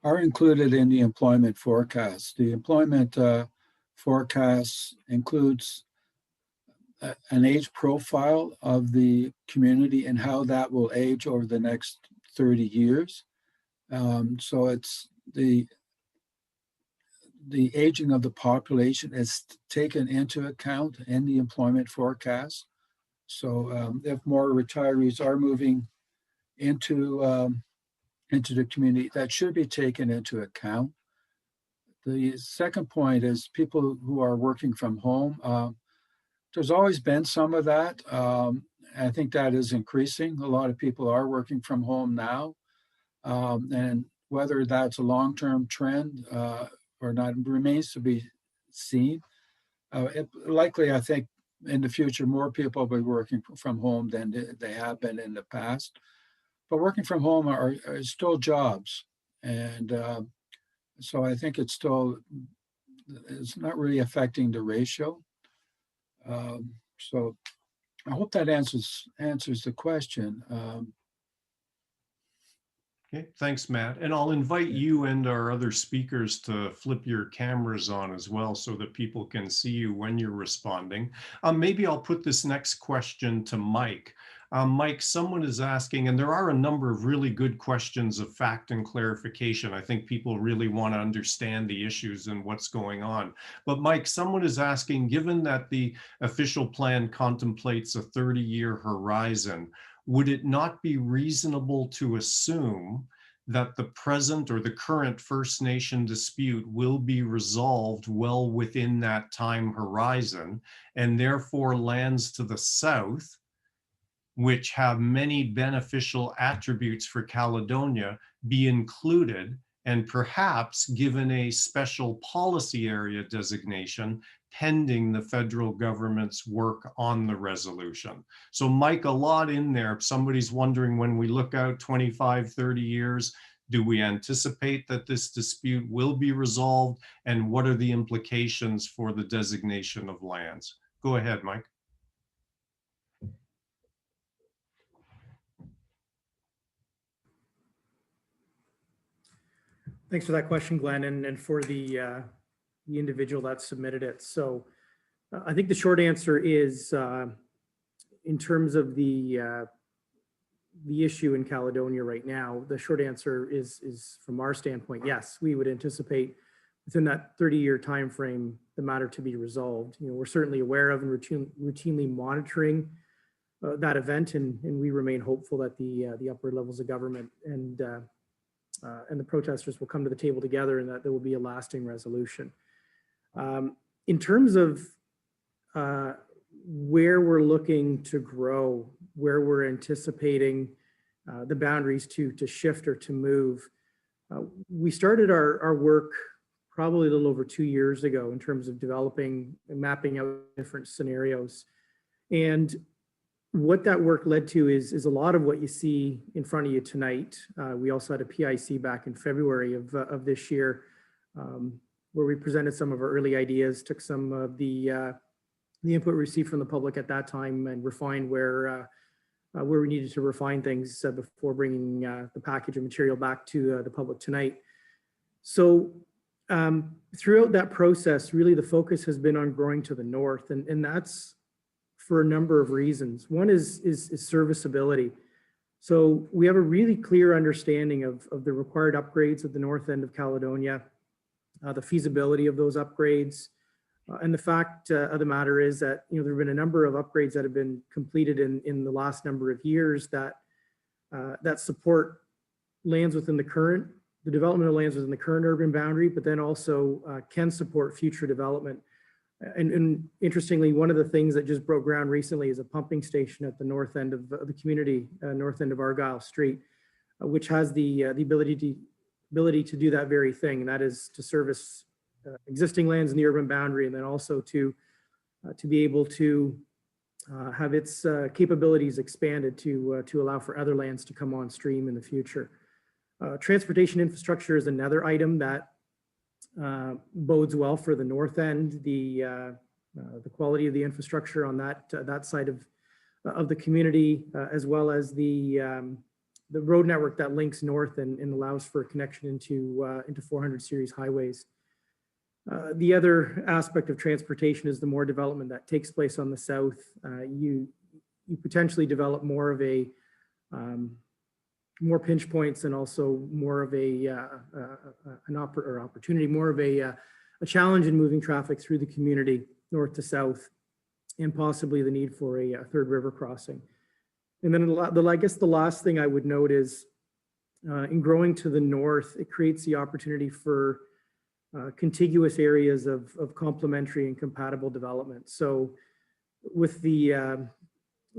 are included in the employment forecast. The employment forecast includes an age profile of the community and how that will age over the next 30 years. So it's the aging of the population is taken into account in the employment forecast. So if more retirees are moving into the community, that should be taken into account. The second point is people who are working from home. There's always been some of that. I think that is increasing. A lot of people are working from home now. And whether that's a long-term trend or not remains to be seen. Likely, I think, in the future, more people will be working from home than they have been in the past. But working from home are still jobs. And so I think it's not really affecting the ratio. So I hope that answers the question. Okay, thanks, Matt. And I'll invite you and our other speakers to flip your cameras on as well so that people can see you when you're responding. Maybe I'll put this next question to Mike. Mike, someone is asking, and there are a number of really good questions of fact and clarification. I think people really want to understand the issues and what's going on. But Mike, someone is asking, given that the official plan contemplates a 30-year horizon, would it not be reasonable to assume that the present or the current First Nation dispute will be resolved well within that time horizon, and therefore lands to the south, which have many beneficial attributes for Caledonia, be included and perhaps given a special policy area designation pending the federal government's work on the resolution? So Mike, a lot in there. If somebody's wondering, when we look out 25, 30 years, do we anticipate that this dispute will be resolved? And what are the implications for the designation of lands? Go ahead, Mike. Thanks for that question, Glenn, and for the individual that submitted it. So I think the short answer is, in terms of the issue in Caledonia right now, the short answer is from our standpoint, yes, we would anticipate within that 30-year time frame the matter to be resolved. You know, we're certainly aware of and routinely monitoring that event, and we remain hopeful that the upper levels of government and the protesters will come to the table together and that there will be a lasting resolution. In terms of where we're looking to grow, where we're anticipating the boundaries to shift or to move, we started our work probably a little over 2 years ago in terms of developing and mapping out different scenarios. And what that work led to is a lot of what you see in front of you tonight. We also had a PIC back in February of this year, where we presented some of our early ideas, took some of the input we received from the public at that time and refined where we needed to refine things before bringing the package of material back to the public tonight. So throughout that process, really the focus has been on growing to the north, and that's for a number of reasons. One is serviceability. So we have a really clear understanding of the required upgrades at the north end of Caledonia, the feasibility of those upgrades, and the fact of the matter is that, you know, there have been a number of upgrades that have been completed in the last number of years that support lands within the development of lands within the current urban boundary, but then also can support future development. And interestingly, one of the things that just broke ground recently is a pumping station at the north end of the community, north end of Argyle Street, which has the ability to do that very thing, and that is to service existing lands in the urban boundary, and then also to be able to have its capabilities expanded to allow for other lands to come on stream in the future. Transportation infrastructure is another item that bodes well for the north end. The quality of the infrastructure on that side of the community, as well as the road network that links north and allows for connection into 400 series highways. The other aspect of transportation is the more development that takes place on the south. You potentially develop more of a more pinch points and also more of an opportunity, more of a challenge in moving traffic through the community north to south, and possibly the need for a third river crossing. And then I guess the last thing I would note is in growing to the north, it creates the opportunity for contiguous areas of complementary and compatible development. So with the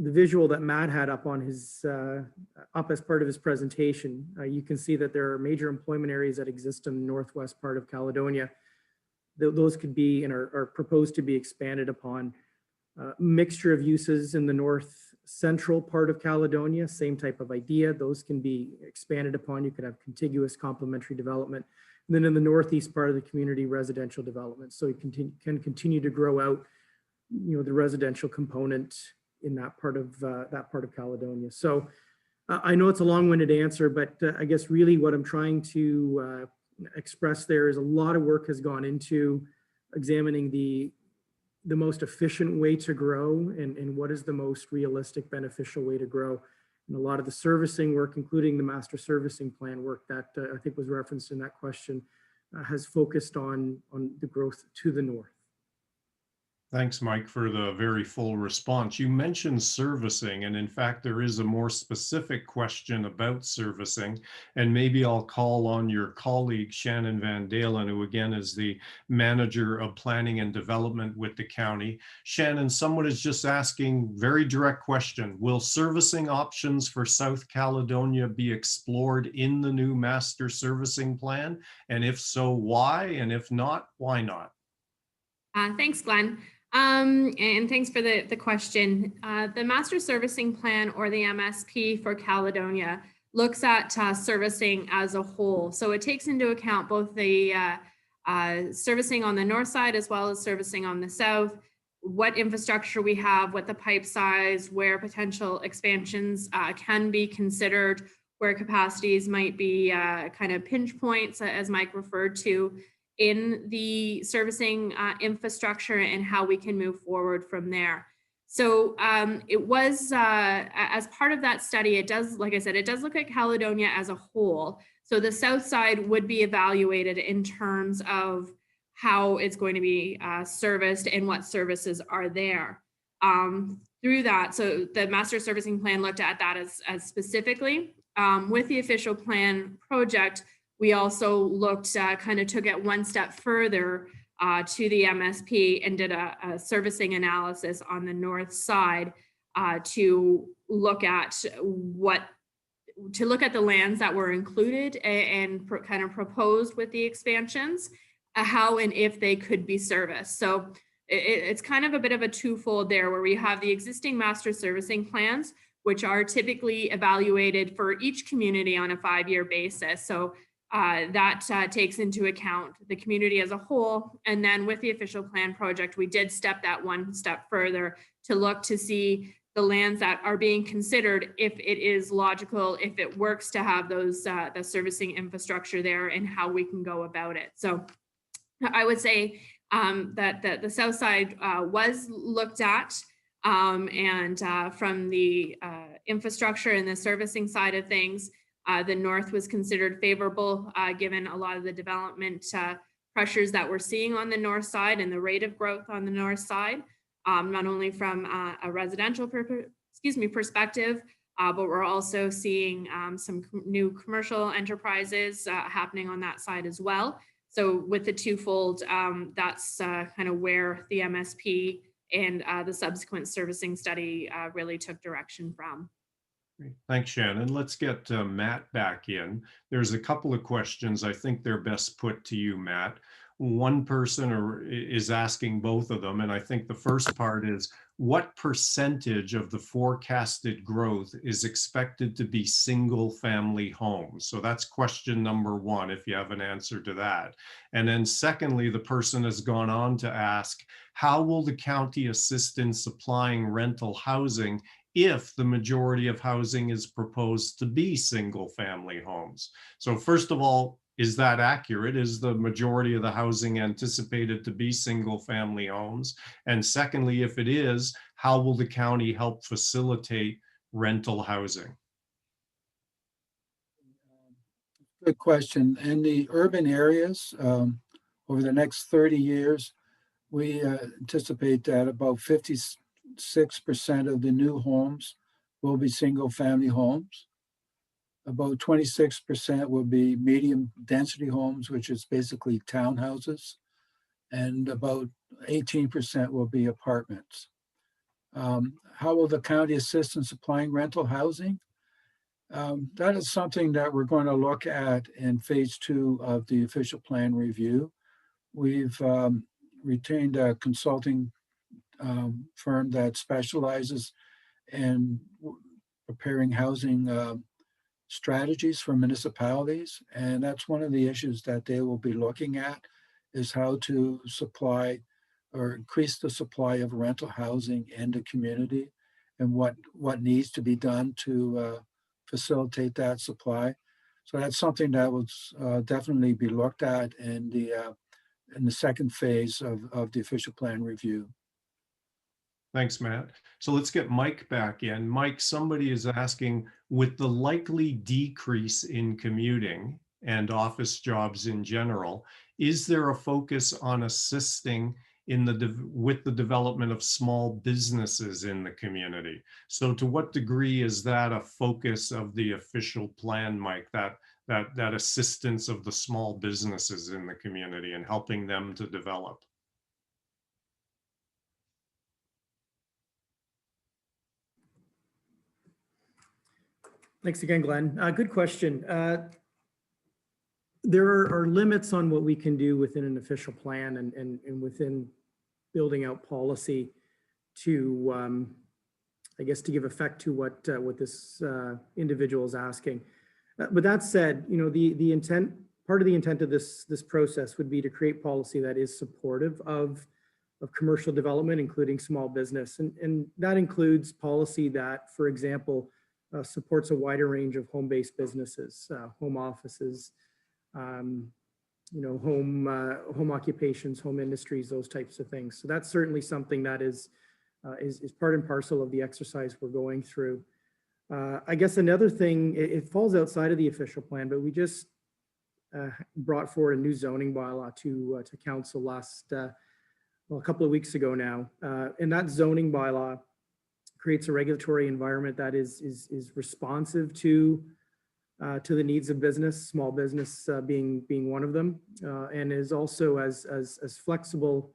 the visual that Matt had up on his, up as part of his presentation, you can see that there are major employment areas that exist in the northwest part of Caledonia. Those could be and are proposed to be expanded upon. Mixture of uses in the north central part of Caledonia, same type of idea. Those can be expanded upon. You could have contiguous complementary development. And then in the northeast part of the community, residential development. So you can continue to grow out, the residential component in that part of Caledonia. So I know it's a long-winded answer, but I guess really what I'm trying to express there is a lot of work has gone into examining the most efficient way to grow and what is the most realistic, beneficial way to grow. And a lot of the servicing work, including the master servicing plan work that I think was referenced in that question, has focused on the growth to the north. Thanks, Mike, for the very full response. You mentioned servicing, and in fact, there is a more specific question about servicing, and maybe I'll call on your colleague, Shannon Van Dalen, who again is the Manager of Planning and Development with the county. Shannon, someone is just asking, very direct question, will servicing options for South Caledonia be explored in the new master servicing plan? And if so, why? And if not, why not? Thanks, Glenn. And thanks for the question. The Master Servicing Plan, or the MSP for Caledonia, looks at servicing as a whole. So it takes into account both the servicing on the north side as well as servicing on the south, what infrastructure we have, what the pipe size, where potential expansions can be considered, where capacities might be kind of pinch points, as Mike referred to, in the servicing infrastructure, and how we can move forward from there. So it was, as part of that study, it does, like I said, it does look at Caledonia as a whole. So the south side would be evaluated in terms of how it's going to be serviced and what services are there. Through that, so the master servicing plan looked at that as specifically. With the official plan project, we also looked, kind of took it one step further to the MSP and did a servicing analysis on the north side to look at the lands that were included and kind of proposed with the expansions, how and if they could be serviced. So it's kind of a bit of a twofold there, where we have the existing master servicing plans, which are typically evaluated for each community on a 5-year basis. So that takes into account the community as a whole. And then with the official plan project, we did step that one step further to look to see the lands that are being considered, if it is logical, if it works to have those the servicing infrastructure there, and how we can go about it. So I would say that the south side was looked at, and from the infrastructure and the servicing side of things, the north was considered favorable, given a lot of the development pressures that we're seeing on the north side and the rate of growth on the north side, not only from a residential perspective, but we're also seeing some new commercial enterprises happening on that side as well. So with the twofold, that's kind of where the MSP and the subsequent servicing study really took direction from. Great. Thanks, Shannon. Let's get Matt back in. There's a couple of questions. I think they're best put to you, Matt. One person is asking both of them, and I think the first part is, what percentage of the forecasted growth is expected to be single-family homes? So that's question number one, if you have an answer to that. And then secondly, the person has gone on to ask, how will the county assist in supplying rental housing if the majority of housing is proposed to be single-family homes? So first of all, is that accurate? Is the majority of the housing anticipated to be single-family homes? And secondly, if it is, how will the county help facilitate rental housing? Good question. In the urban areas, over the next 30 years, we anticipate that about 56% of the new homes will be single-family homes. About 26% will be medium density homes, which is basically townhouses, and about 18% will be apartments. How will the county assist in supplying rental housing? That is something that we're going to look at in phase 2 of the official plan review. We've retained a consulting firm that specializes in preparing housing strategies for municipalities. And that's one of the issues that they will be looking at, is how to supply or increase the supply of rental housing in the community, and what needs to be done to facilitate that supply. So that's something that will definitely be looked at in the second phase of the official plan review. Thanks, Matt. So let's get Mike back in. Mike, somebody is asking, with the likely decrease in commuting and office jobs in general, is there a focus on assisting with the development of small businesses in the community? So to what degree is that a focus of the official plan, Mike, that assistance of the small businesses in the community and helping them to develop? Thanks again, Glenn. Good question. There are limits on what we can do within an official plan and within building out policy to, I guess, to give effect to what this individual is asking. But that said, you know, the intent, part of the intent of this process would be to create policy that is supportive of commercial development, including small business. And that includes policy that, for example, supports a wider range of home-based businesses, home offices, you know, home occupations, home industries, those types of things. So that's certainly something that is part and parcel of the exercise we're going through. I guess another thing, it falls outside of the official plan, but we just brought forward a new zoning bylaw to council a couple of weeks ago now. And that zoning bylaw creates a regulatory environment that is responsive to the needs of business, small business being one of them, and is also as flexible.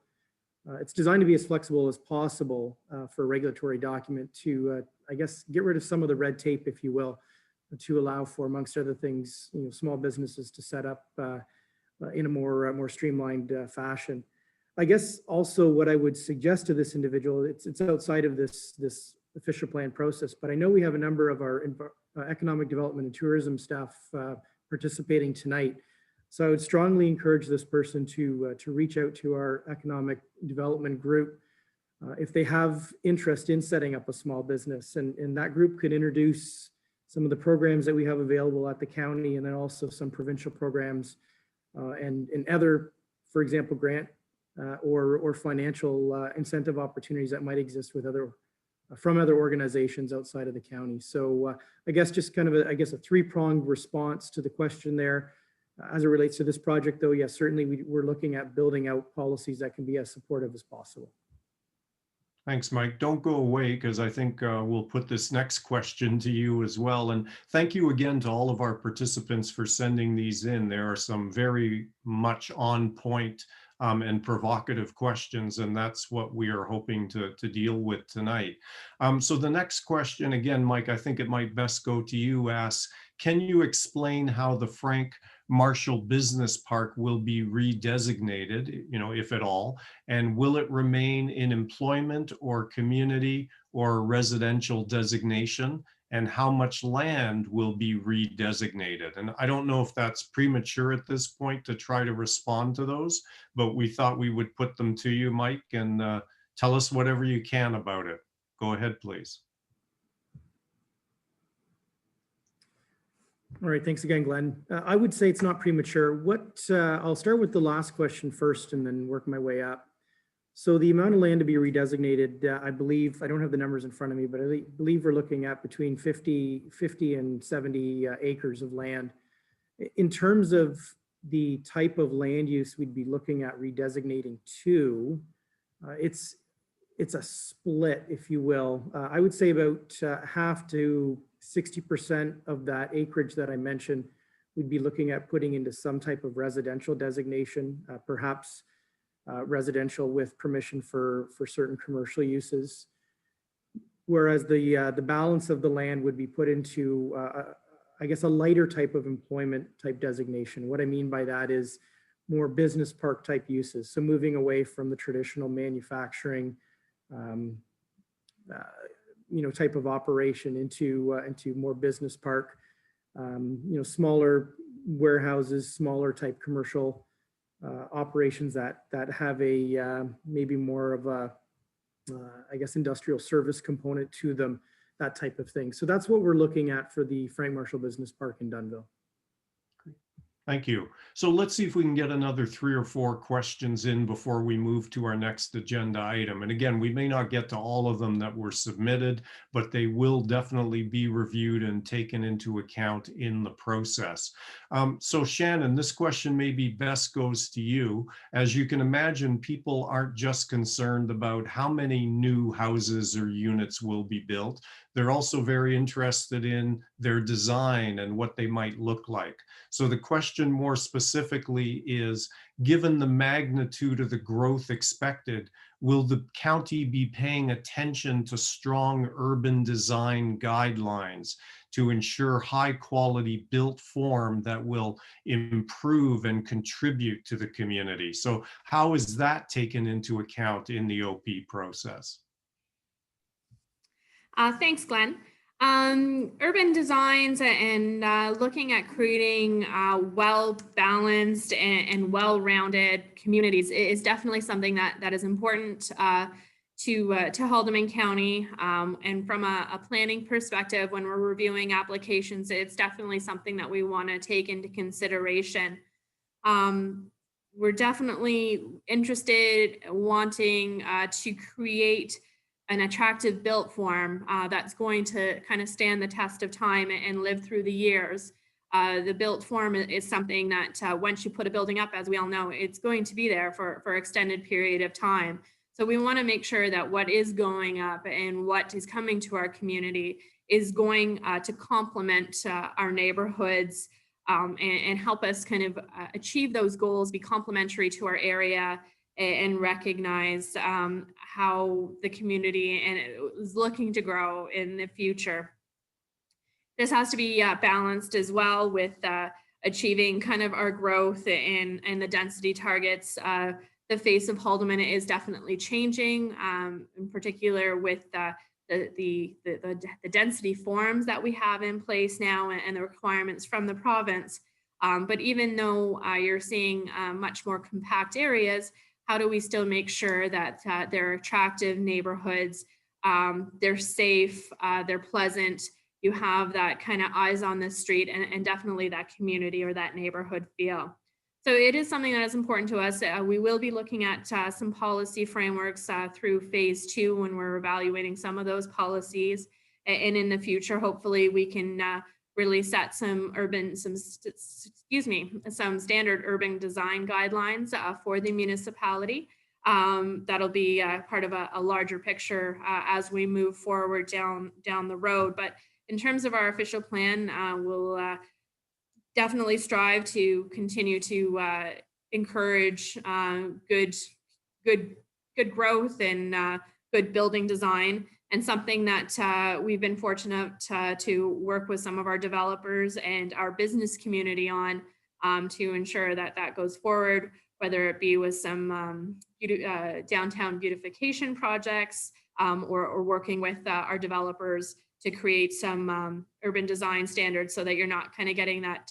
It's designed to be as flexible as possible for a regulatory document to, I guess, get rid of some of the red tape, if you will, to allow for, amongst other things, you know, small businesses to set up in a more streamlined fashion. I guess also what I would suggest to this individual, it's outside of this official plan process, but I know we have a number of our economic development and tourism staff participating tonight. So I would strongly encourage this person to reach out to our economic development group if they have interest in setting up a small business, and that group could introduce some of the programs that we have available at the county, and then also some provincial programs and other, for example, grant or financial incentive opportunities that might exist with from other organizations outside of the county. So I guess just kind of a three-pronged response to the question there. As it relates to this project, though, yes, certainly we're looking at building out policies that can be as supportive as possible. Thanks, Mike. Don't go away, because I think we'll put this next question to you as well. And thank you again to all of our participants for sending these in. There are some very much on point and provocative questions, and that's what we are hoping to deal with tonight. So the next question, again, Mike, I think it might best go to you, asks, can you explain how the Frank Marshall Business Park will be redesignated, you know, if at all, and will it remain in employment or community or residential designation? And how much land will be redesignated? And I don't know if that's premature at this point to try to respond to those, but we thought we would put them to you, Mike, and tell us whatever you can about it. Go ahead, please. All right, thanks again, Glenn. I would say it's not premature. I'll start with the last question first and then work my way up. So the amount of land to be redesignated, I believe, I don't have the numbers in front of me, but I believe we're looking at between 50 and 70 acres of land. In terms of the type of land use we'd be looking at redesignating to, it's a split, if you will. I would say about half to 60% of that acreage that I mentioned, we'd be looking at putting into some type of residential designation, perhaps residential with permission for certain commercial uses. whereas the balance of the land would be put into, I guess, a lighter type of employment type designation. What I mean by that is more business park type uses. So moving away from the traditional manufacturing, type of operation into more business park, smaller warehouses, smaller type commercial operations that have a maybe more of a, I guess, industrial service component to them, that type of thing. So that's what we're looking at for the Frank Marshall Business Park in Dunnville. Thank you. So let's see if we can get another 3 or 4 questions in before we move to our next agenda item. And again, we may not get to all of them that were submitted, but they will definitely be reviewed and taken into account in the process. So Shannon, this question maybe best goes to you. As you can imagine, people aren't just concerned about how many new houses or units will be built. They're also very interested in their design and what they might look like. So the question more specifically is, given the magnitude of the growth expected, will the county be paying attention to strong urban design guidelines to ensure high quality built form that will improve and contribute to the community? So how is that taken into account in the OP process? Thanks, Glenn. Urban designs and looking at creating well-balanced and well-rounded communities is definitely something that is important to Haldiman County. And from a planning perspective, when we're reviewing applications, it's definitely something that we want to take into consideration. We're definitely interested, wanting to create an attractive built form that's going to kind of stand the test of time and live through the years. The built form is something that once you put a building up, as we all know, it's going to be there for extended period of time. So we want to make sure that what is going up and what is coming to our community is going to complement our neighborhoods and help us kind of achieve those goals, be complementary to our area, and recognize how the community is looking to grow in the future. This has to be balanced as well with achieving kind of our growth and the density targets. The face of Haldiman is definitely changing, in particular with the density forms that we have in place now and the requirements from the province. But even though you're seeing much more compact areas, how do we still make sure that they're attractive neighborhoods, they're safe, they're pleasant, you have that kind of eyes on the street and definitely that community or that neighborhood feel. So it is something that is important to us. We will be looking at some policy frameworks through phase 2 when we're evaluating some of those policies. And in the future, hopefully we can really set some standard urban design guidelines for the municipality. That'll be part of a larger picture as we move forward down the road. But in terms of our official plan, we'll definitely strive to continue to encourage good growth and good building design. And something that we've been fortunate to work with some of our developers and our business community on to ensure that that goes forward, whether it be with some downtown beautification projects or working with our developers to create some urban design standards so that you're not kind of getting that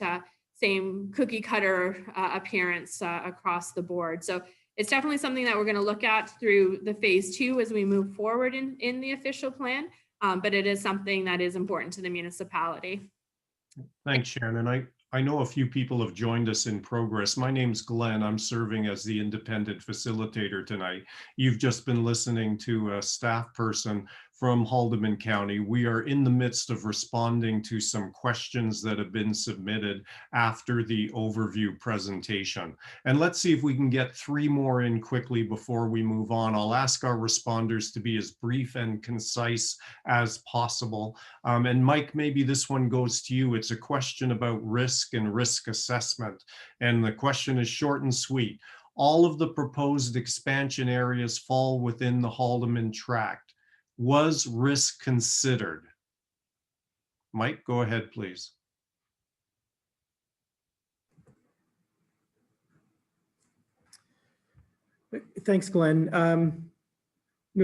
same cookie cutter appearance across the board. So it's definitely something that we're going to look at through the phase 2 as we move forward in the official plan, but it is something that is important to the municipality. Thanks, Shannon. I know a few people have joined us in progress. My name's Glenn. I'm serving as the independent facilitator tonight. You've just been listening to a staff person from Haldiman County. We are in the midst of responding to some questions that have been submitted after the overview presentation. And let's see if we can get 3 more in quickly before we move on. I'll ask our responders to be as brief and concise as possible. And Mike, maybe this one goes to you. It's a question about risk and risk assessment. And the question is short and sweet. All of the proposed expansion areas fall within the Haldiman tract. Was risk considered? Mike, go ahead, please. Thanks, Glenn.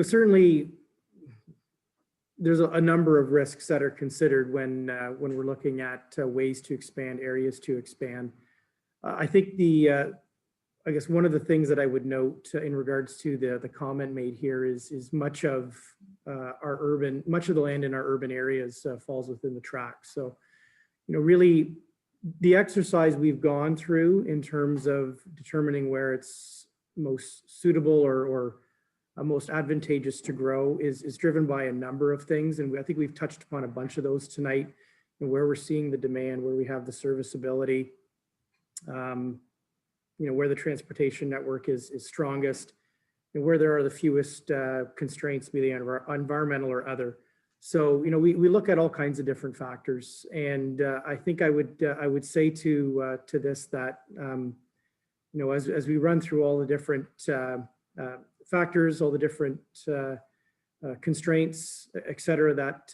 Certainly there's a number of risks that are considered when we're looking at ways to expand, areas to expand. I think I guess one of the things that I would note in regards to the comment made here is much of much of the land in our urban areas falls within the tract. So, really the exercise we've gone through in terms of determining where it's most suitable or most advantageous to grow is driven by a number of things. And I think we've touched upon a bunch of those tonight, and where we're seeing the demand, where we have the serviceability, where the transportation network is strongest, and where there are the fewest constraints, be they environmental or other. So, we look at all kinds of different factors. And I think I would say to this that, as we run through all the different factors, all the different constraints, et cetera, that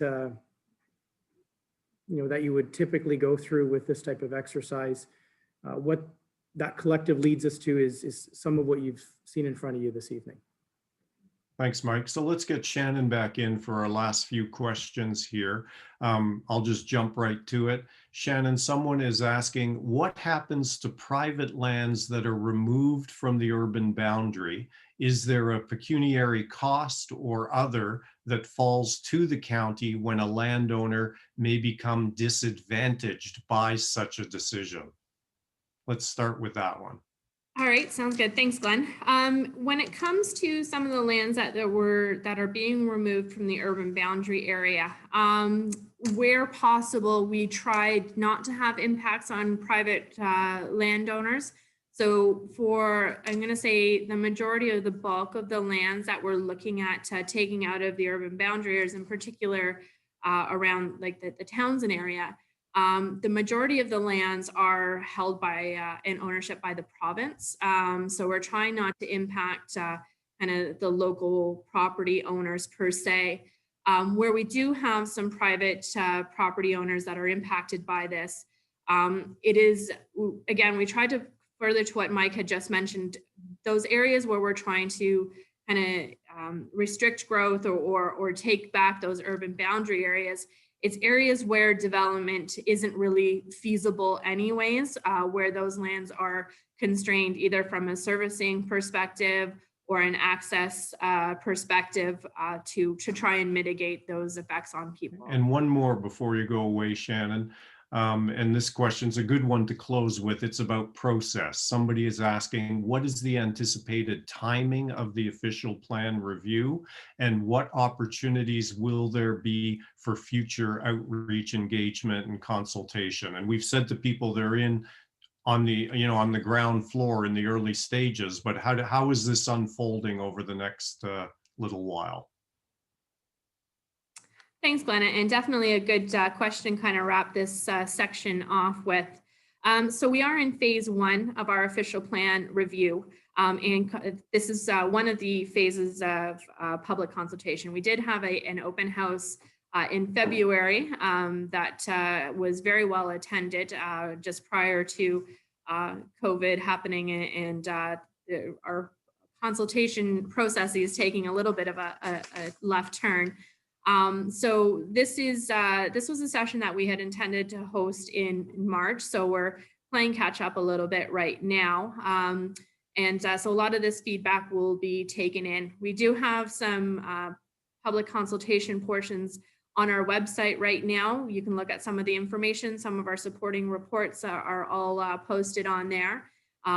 that you would typically go through with this type of exercise, what that collective leads us to is some of what you've seen in front of you this evening. Thanks, Mike. So let's get Shannon back in for our last few questions here. I'll just jump right to it. Shannon, someone is asking, what happens to private lands that are removed from the urban boundary? Is there a pecuniary cost or other that falls to the county when a landowner may become disadvantaged by such a decision? Let's start with that one. All right, sounds good. Thanks, Glenn. When it comes to some of the lands that are being removed from the urban boundary area, where possible, we tried not to have impacts on private landowners. So I'm going to say the majority of the bulk of the lands that we're looking at taking out of the urban boundary areas, in particular around like the Townsend area, the majority of the lands are held by and ownership by the province. So we're trying not to impact kind of the local property owners per se. Where we do have some private property owners that are impacted by this, it is, again, we tried to further to what Mike had just mentioned, those areas where we're trying to kind of restrict growth or take back those urban boundary areas. It's areas where development isn't really feasible anyways, where those lands are constrained either from a servicing perspective or an access perspective to try and mitigate those effects on people. And one more before you go away, Shannon. And this question's a good one to close with. It's about process. Somebody is asking, what is the anticipated timing of the official plan review, and what opportunities will there be for future outreach, engagement, and consultation? And we've said to people they're on the ground floor in the early stages, but how is this unfolding over the next little while? Thanks, Glenn, and definitely a good question kind of wrap this section off with. So we are in phase 1 of our official plan review, and this is one of the phases of public consultation. We did have an open house in February that was very well attended just prior to COVID happening, and our consultation process is taking a little bit of a left turn. So this was a session that we had intended to host in March. So we're playing catch up a little bit right now. So a lot of this feedback will be taken in. We do have some public consultation portions on our website right now. You can look at some of the information. Some of our supporting reports are all posted on there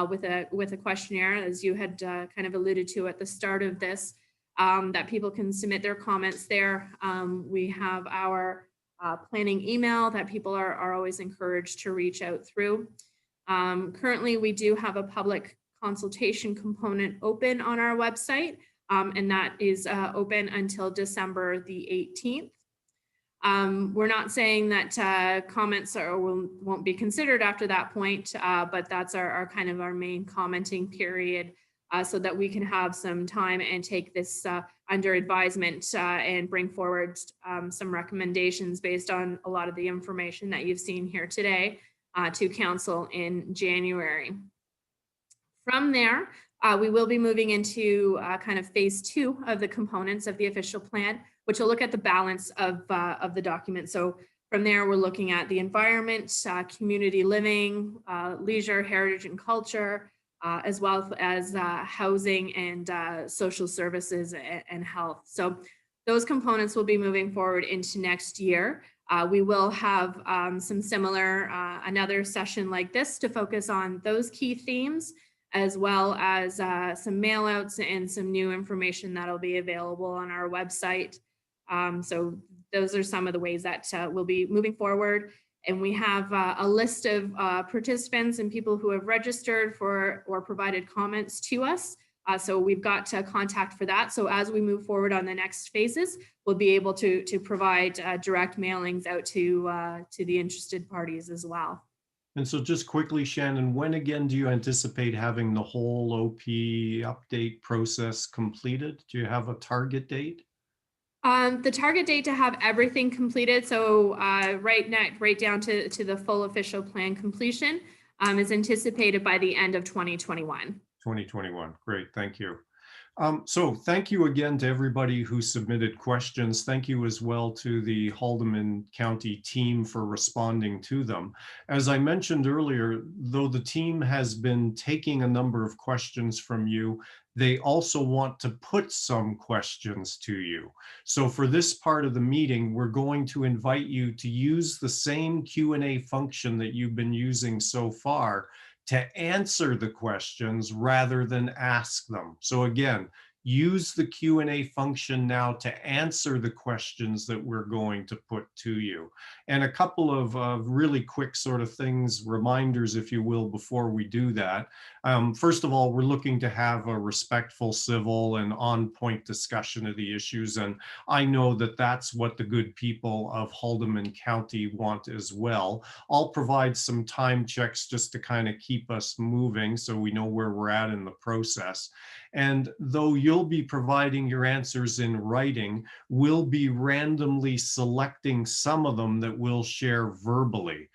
with a questionnaire, as you had kind of alluded to at the start of this. That people can submit their comments there. We have our planning email that people are always encouraged to reach out through. Currently, we do have a public consultation component open on our website, and that is open until December the 18th. We're not saying that comments won't be considered after that point, but that's our kind of our main commenting period so that we can have some time and take this under advisement and bring forward some recommendations based on a lot of the information that you've seen here today to council in January. From there, we will be moving into kind of phase 2 of the components of the official plan, which will look at the balance of the document. So from there, we're looking at the environment, community living, leisure, heritage and culture, as well as housing and social services and health. So those components will be moving forward into next year. We will have some similar, another session like this to focus on those key themes, as well as some mailouts and some new information that'll be available on our website. So those are some of the ways that we'll be moving forward. And we have a list of participants and people who have registered for or provided comments to us. So we've got contact for that. So as we move forward on the next phases, we'll be able to provide direct mailings out to the interested parties as well. And so just quickly, Shannon, when again do you anticipate having the whole OP update process completed? Do you have a target date? The target date to have everything completed, so right down to the full official plan completion, is anticipated by the end of 2021. 2021. Great, thank you. So thank you again to everybody who submitted questions. Thank you as well to the Haldiman County team for responding to them. As I mentioned earlier, though the team has been taking a number of questions from you, they also want to put some questions to you. So for this part of the meeting, we're going to invite you to use the same Q&A function that you've been using so far to answer the questions rather than ask them. So again, use the Q&A function now to answer the questions that we're going to put to you. And a couple of really quick sort of things, reminders, if you will, before we do that. First of all, we're looking to have a respectful, civil, and on-point discussion of the issues. And I know that that's what the good people of Haldiman County want as well. I'll provide some time checks just to kind of keep us moving so we know where we're at in the process. And though you'll be providing your answers in writing, we'll be randomly selecting some of them that we'll share verbally.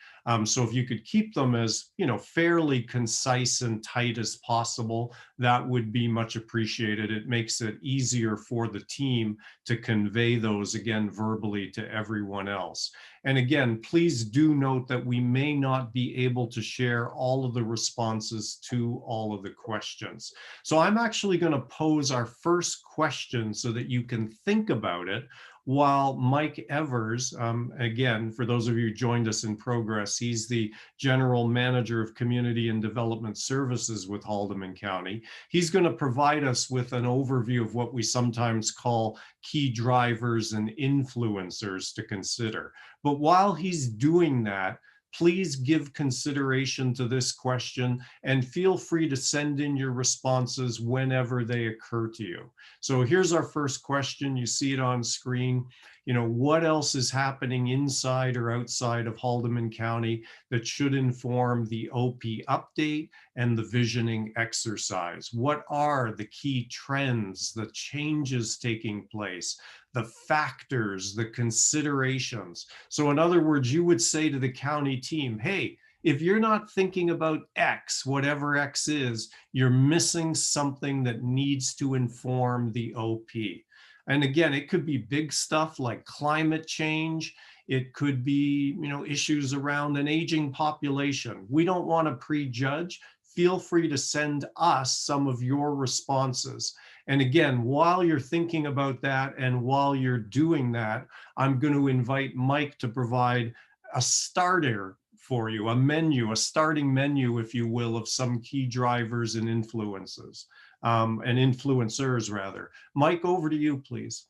So if you could keep them as, fairly concise and tight as possible, that would be much appreciated. It makes it easier for the team to convey those again verbally to everyone else. And again, please do note that we may not be able to share all of the responses to all of the questions. So I'm actually going to pose our first question so that you can think about it, while Mike Evers, again, for those of you who joined us in progress, he's the General Manager of Community and Development Services with Haldiman County. He's going to provide us with an overview of what we sometimes call key drivers and influencers to consider. But while he's doing that, please give consideration to this question and feel free to send in your responses whenever they occur to you. So here's our first question. You see it on screen. What else is happening inside or outside of Haldiman County that should inform the OP update and the visioning exercise? What are the key trends, the changes taking place, the factors, the considerations? So in other words, you would say to the county team, hey, if you're not thinking about X, whatever X is, you're missing something that needs to inform the OP. And again, it could be big stuff like climate change. It could be, issues around an aging population. We don't want to prejudge. Feel free to send us some of your responses. And again, while you're thinking about that and while you're doing that, I'm going to invite Mike to provide a starter for you, a starting menu, if you will, of some key drivers and influences, and influencers rather. Mike, over to you, please.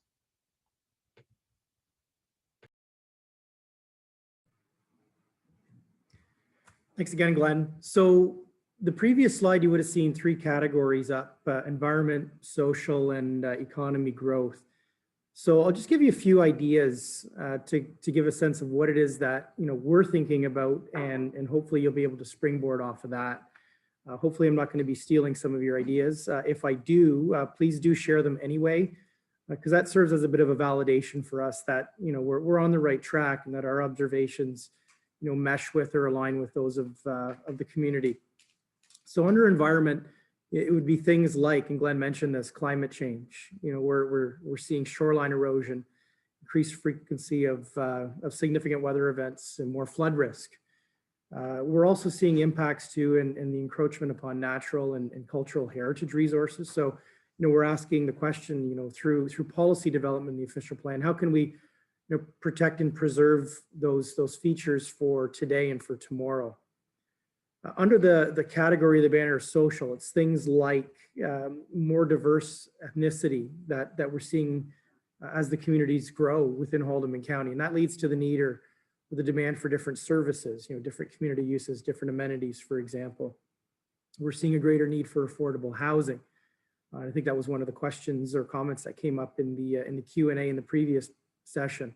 Thanks again, Glenn. So the previous slide, you would have seen 3 categories up: environment, social, and economy growth. So I'll just give you a few ideas to give a sense of what it is that we're thinking about, and hopefully you'll be able to springboard off of that. Hopefully I'm not going to be stealing some of your ideas. If I do, please do share them anyway, because that serves as a bit of a validation for us that, we're on the right track and that our observations, mesh with or align with those of the community. So under environment, it would be things like, and Glenn mentioned this, climate change. We're seeing shoreline erosion, increased frequency of significant weather events, and more flood risk. We're also seeing impacts too in the encroachment upon natural and cultural heritage resources. So, we're asking the question, through policy development in the official plan, how can we, protect and preserve those features for today and for tomorrow? Under the category of the banner of social, it's things like more diverse ethnicity that we're seeing as the communities grow within Haldiman County. And that leads to the need or the demand for different services, different community uses, different amenities, for example. We're seeing a greater need for affordable housing. I think that was one of the questions or comments that came up in the Q&A in the previous session.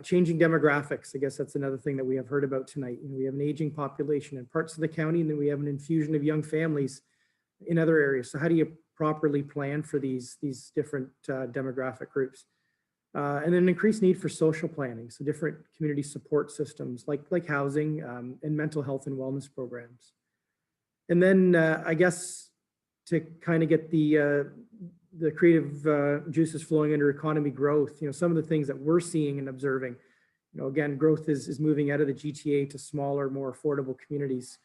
Changing demographics, I guess that's another thing that we have heard about tonight. We have an aging population in parts of the county, and then we have an infusion of young families in other areas. So how do you properly plan for these different demographic groups? And then increased need for social planning, so different community support systems like housing and mental health and wellness programs. And then I guess to kind of get the creative juices flowing under economy growth, some of the things that we're seeing and observing, again, growth is moving out of the GTA to smaller, more affordable communities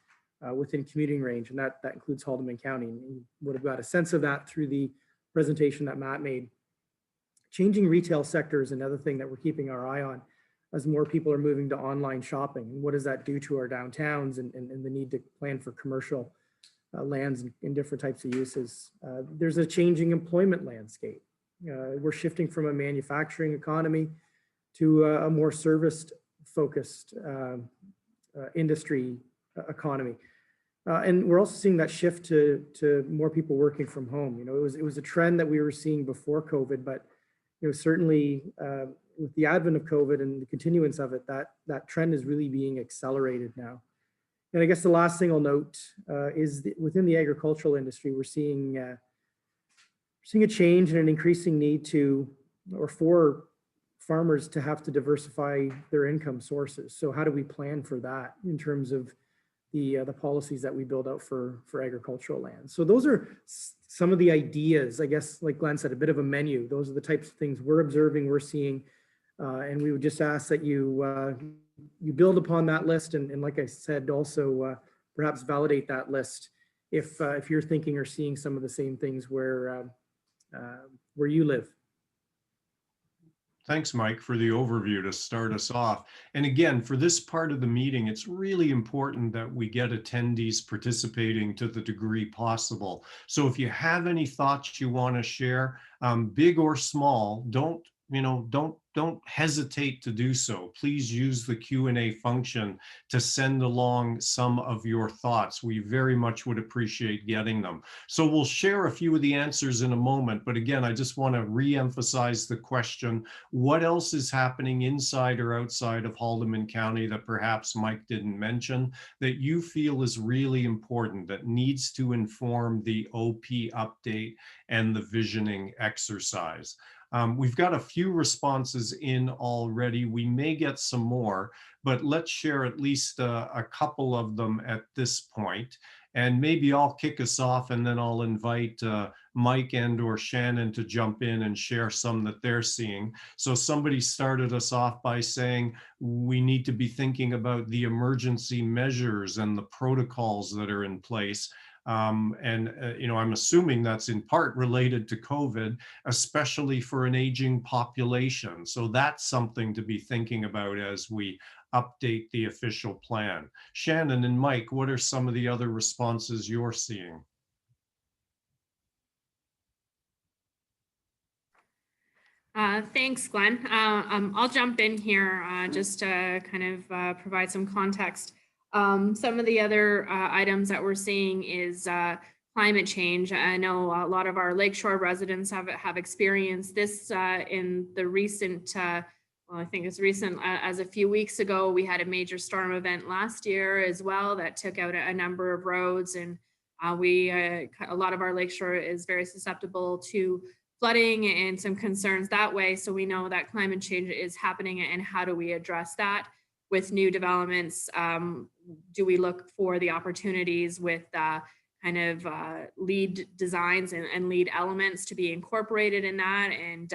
within commuting range, and that includes Haldiman County. And you would have got a sense of that through the presentation that Matt made. Changing retail sector is another thing that we're keeping our eye on as more people are moving to online shopping. And what does that do to our downtowns and the need to plan for commercial lands in different types of uses? There's a changing employment landscape. We're shifting from a manufacturing economy to a more service-focused industry economy. And we're also seeing that shift to more people working from home. It was a trend that we were seeing before COVID, but certainly with the advent of COVID and the continuance of it, that trend is really being accelerated now. And I guess the last thing I'll note is within the agricultural industry, we're seeing a change and an increasing need for farmers to have to diversify their income sources. So how do we plan for that in terms of the policies that we build out for agricultural land? So those are some of the ideas, I guess, like Glenn said, a bit of a menu. Those are the types of things we're observing, we're seeing, and we would just ask that you build upon that list, and like I said, also perhaps validate that list if you're thinking or seeing some of the same things where you live. Thanks, Mike, for the overview to start us off. And again, for this part of the meeting, it's really important that we get attendees participating to the degree possible. So if you have any thoughts you want to share, big or small, don't hesitate to do so. Please use the Q&A function to send along some of your thoughts. We very much would appreciate getting them. So we'll share a few of the answers in a moment, but again, I just want to re-emphasize the question, what else is happening inside or outside of Haldiman County that perhaps Mike didn't mention that you feel is really important, that needs to inform the OP update and the visioning exercise? We've got a few responses in already. We may get some more, but let's share at least a couple of them at this point. And maybe I'll kick us off, and then I'll invite Mike and or Shannon to jump in and share some that they're seeing. So somebody started us off by saying we need to be thinking about the emergency measures and the protocols that are in place. I'm assuming that's in part related to COVID, especially for an aging population. So that's something to be thinking about as we update the official plan. Shannon and Mike, what are some of the other responses you're seeing? Thanks, Glenn. I'll jump in here just to kind of provide some context. Some of the other items that we're seeing is climate change. I know a lot of our lakeshore residents have experienced this in the recent, I think it's recent, as a few weeks ago, we had a major storm event last year as well that took out a number of roads, and A lot of our lakeshore is very susceptible to flooding and some concerns that way. So we know that climate change is happening, and how do we address that with new developments? Do we look for the opportunities with lead designs and lead elements to be incorporated in that? And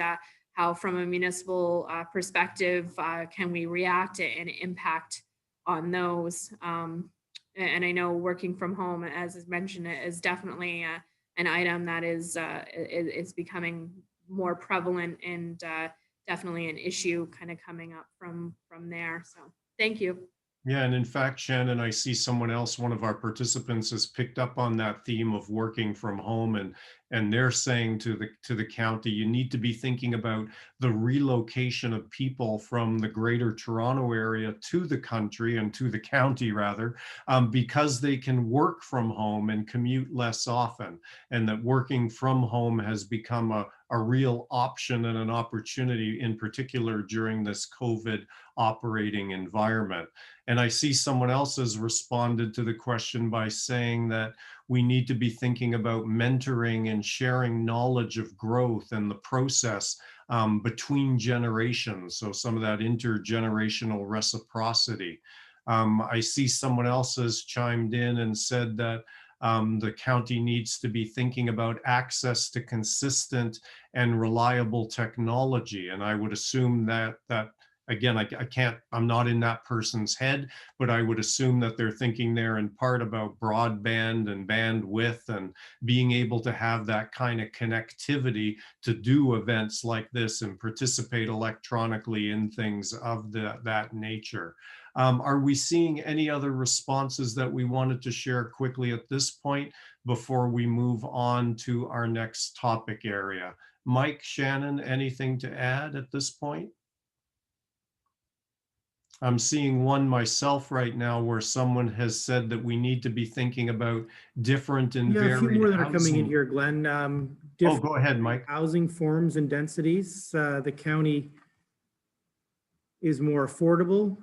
how from a municipal perspective can we react and impact on those? And I know working from home, as is mentioned, is definitely an item that is becoming more prevalent, and definitely an issue kind of coming up from there. So thank you. Yeah, and in fact, Shannon, I see someone else, one of our participants, has picked up on that theme of working from home, and they're saying to the county, you need to be thinking about the relocation of people from the Greater Toronto area to the country, and to the county rather, because they can work from home and commute less often, and that working from home has become a real option and an opportunity, in particular during this COVID operating environment. And I see someone else has responded to the question by saying that we need to be thinking about mentoring and sharing knowledge of growth and the process between generations. So some of that intergenerational reciprocity. I see someone else has chimed in and said that the county needs to be thinking about access to consistent and reliable technology. And I would assume that again, I'm not in that person's head, but I would assume that they're thinking there in part about broadband and bandwidth, and being able to have that kind of connectivity to do events like this and participate electronically in things of that nature. Are we seeing any other responses that we wanted to share quickly at this point before we move on to our next topic area? Mike, Shannon, anything to add at this point? I'm seeing one myself right now where someone has said that we need to be thinking about different and varied a few more that are coming in housing. here, Glenn. Oh, go ahead, Mike. Housing forms and densities. The county is more affordable.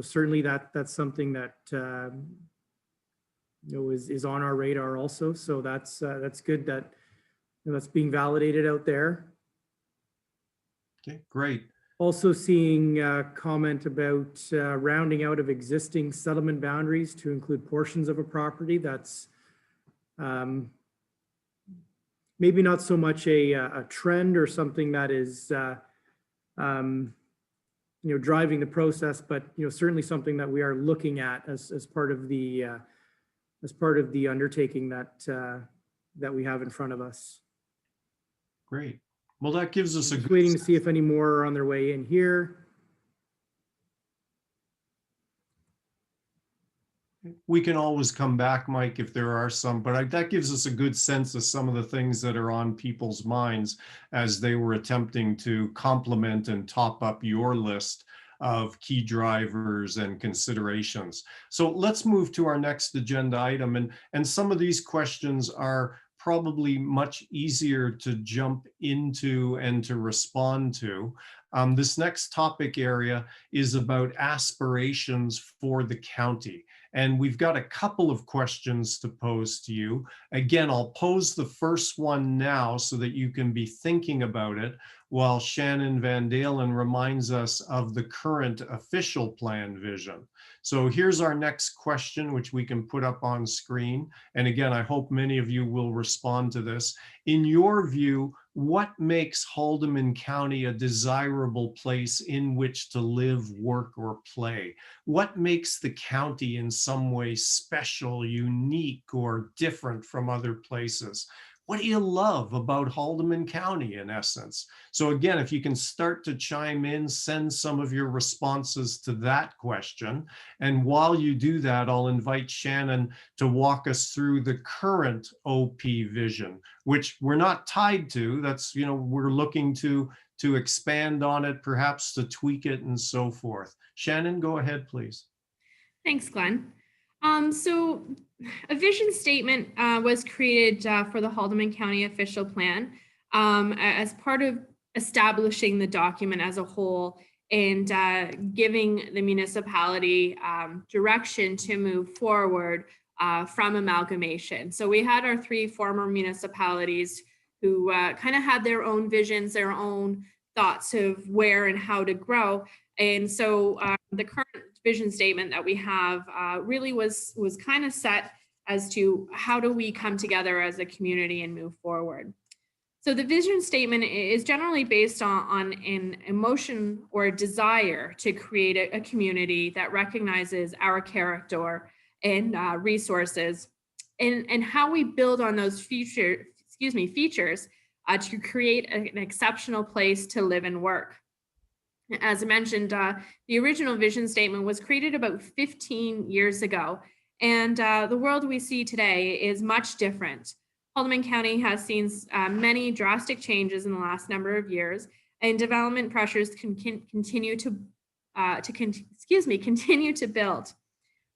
Certainly that's something that is on our radar also. So that's good that that's being validated out there. Okay, great. Also seeing a comment about rounding out of existing settlement boundaries to include portions of a property. That's maybe not so much a trend or something that is driving the process, but certainly something that we are looking at as part of the undertaking that we have in front of us. Great. Well, that gives us Just waiting to see if any more are on their way in here. We can always come back, Mike, if there are some, but that gives us a good sense of some of the things that are on people's minds as they were attempting to complement and top up your list of key drivers and considerations. So let's move to our next agenda item. And some of these questions are probably much easier to jump into and to respond to. This next topic area is about aspirations for the county. And we've got a couple of questions to pose to you. Again, I'll pose the first one now so that you can be thinking about it while Shannon Van Dalen reminds us of the current official plan vision. So here's our next question, which we can put up on screen. And again, I hope many of you will respond to this. In your view, what makes Haldiman County a desirable place in which to live, work, or play? What makes the county in some way special, unique, or different from other places? What do you love about Haldiman County, in essence? So again, if you can start to chime in, send some of your responses to that question. And while you do that, I'll invite Shannon to walk us through the current OP vision, which we're not tied to. That's, we're looking to expand on it, perhaps to tweak it and so forth. Shannon, go ahead, please. Thanks, Glenn. So a vision statement was created for the Haldiman County official plan as part of establishing the document as a whole and giving the municipality direction to move forward from amalgamation. So we had our 3 former municipalities who kind of had their own visions, their own thoughts of where and how to grow. And so the current vision statement that we have really was kind of set as to how do we come together as a community and move forward. So the vision statement is generally based on an emotion or a desire to create a community that recognizes our character and resources, and how we build on those features to create an exceptional place to live and work. As I mentioned, the original vision statement was created about 15 years ago, and the world we see today is much different. Haldiman County has seen many drastic changes in the last number of years, and development pressures continue to build.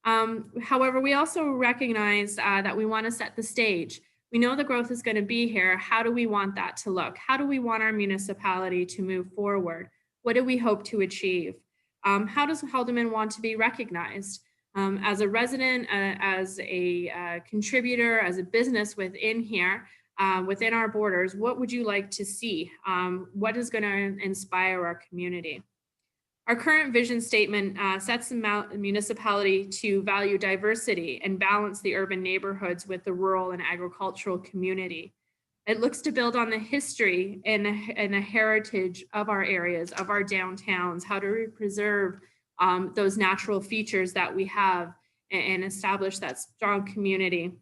However, we also recognize that we want to set the stage. We know the growth is going to be here. How do we want that to look? How do we want our municipality to move forward? What do we hope to achieve? How does Haldiman want to be recognized? As a resident, as a contributor, as a business within here, within our borders, what would you like to see? What is going to inspire our community? Our current vision statement sets the municipality to value diversity and balance the urban neighborhoods with the rural and agricultural community. It looks to build on the history and the heritage of our areas, of our downtowns. How do we preserve those natural features that we have and establish that strong community?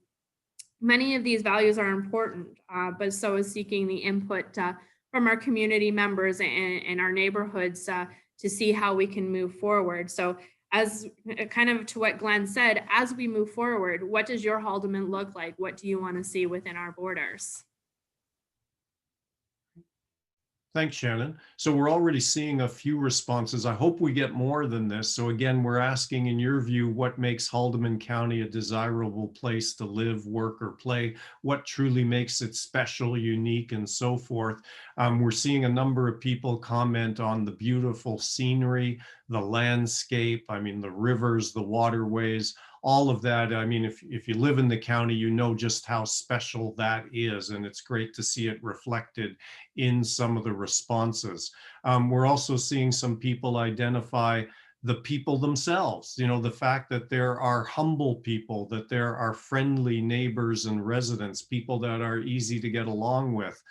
Many of these values are important, but so is seeking the input from our community members and our neighborhoods to see how we can move forward. So as kind of to what Glenn said, as we move forward, what does your Haldiman look like? What do you want to see within our borders? Thanks, Shannon. So we're already seeing a few responses. I hope we get more than this. So again, we're asking, in your view, what makes Haldiman County a desirable place to live, work, or play? What truly makes it special, unique, and so forth? We're seeing a number of people comment on the beautiful scenery, the landscape, I mean, the rivers, the waterways, all of that. I mean, if you live in the county, you know just how special that is, and it's great to see it reflected in some of the responses. We're also seeing some people identify the people themselves, you know, the fact that there are humble people, that there are friendly neighbors and residents, people that are easy to get along with.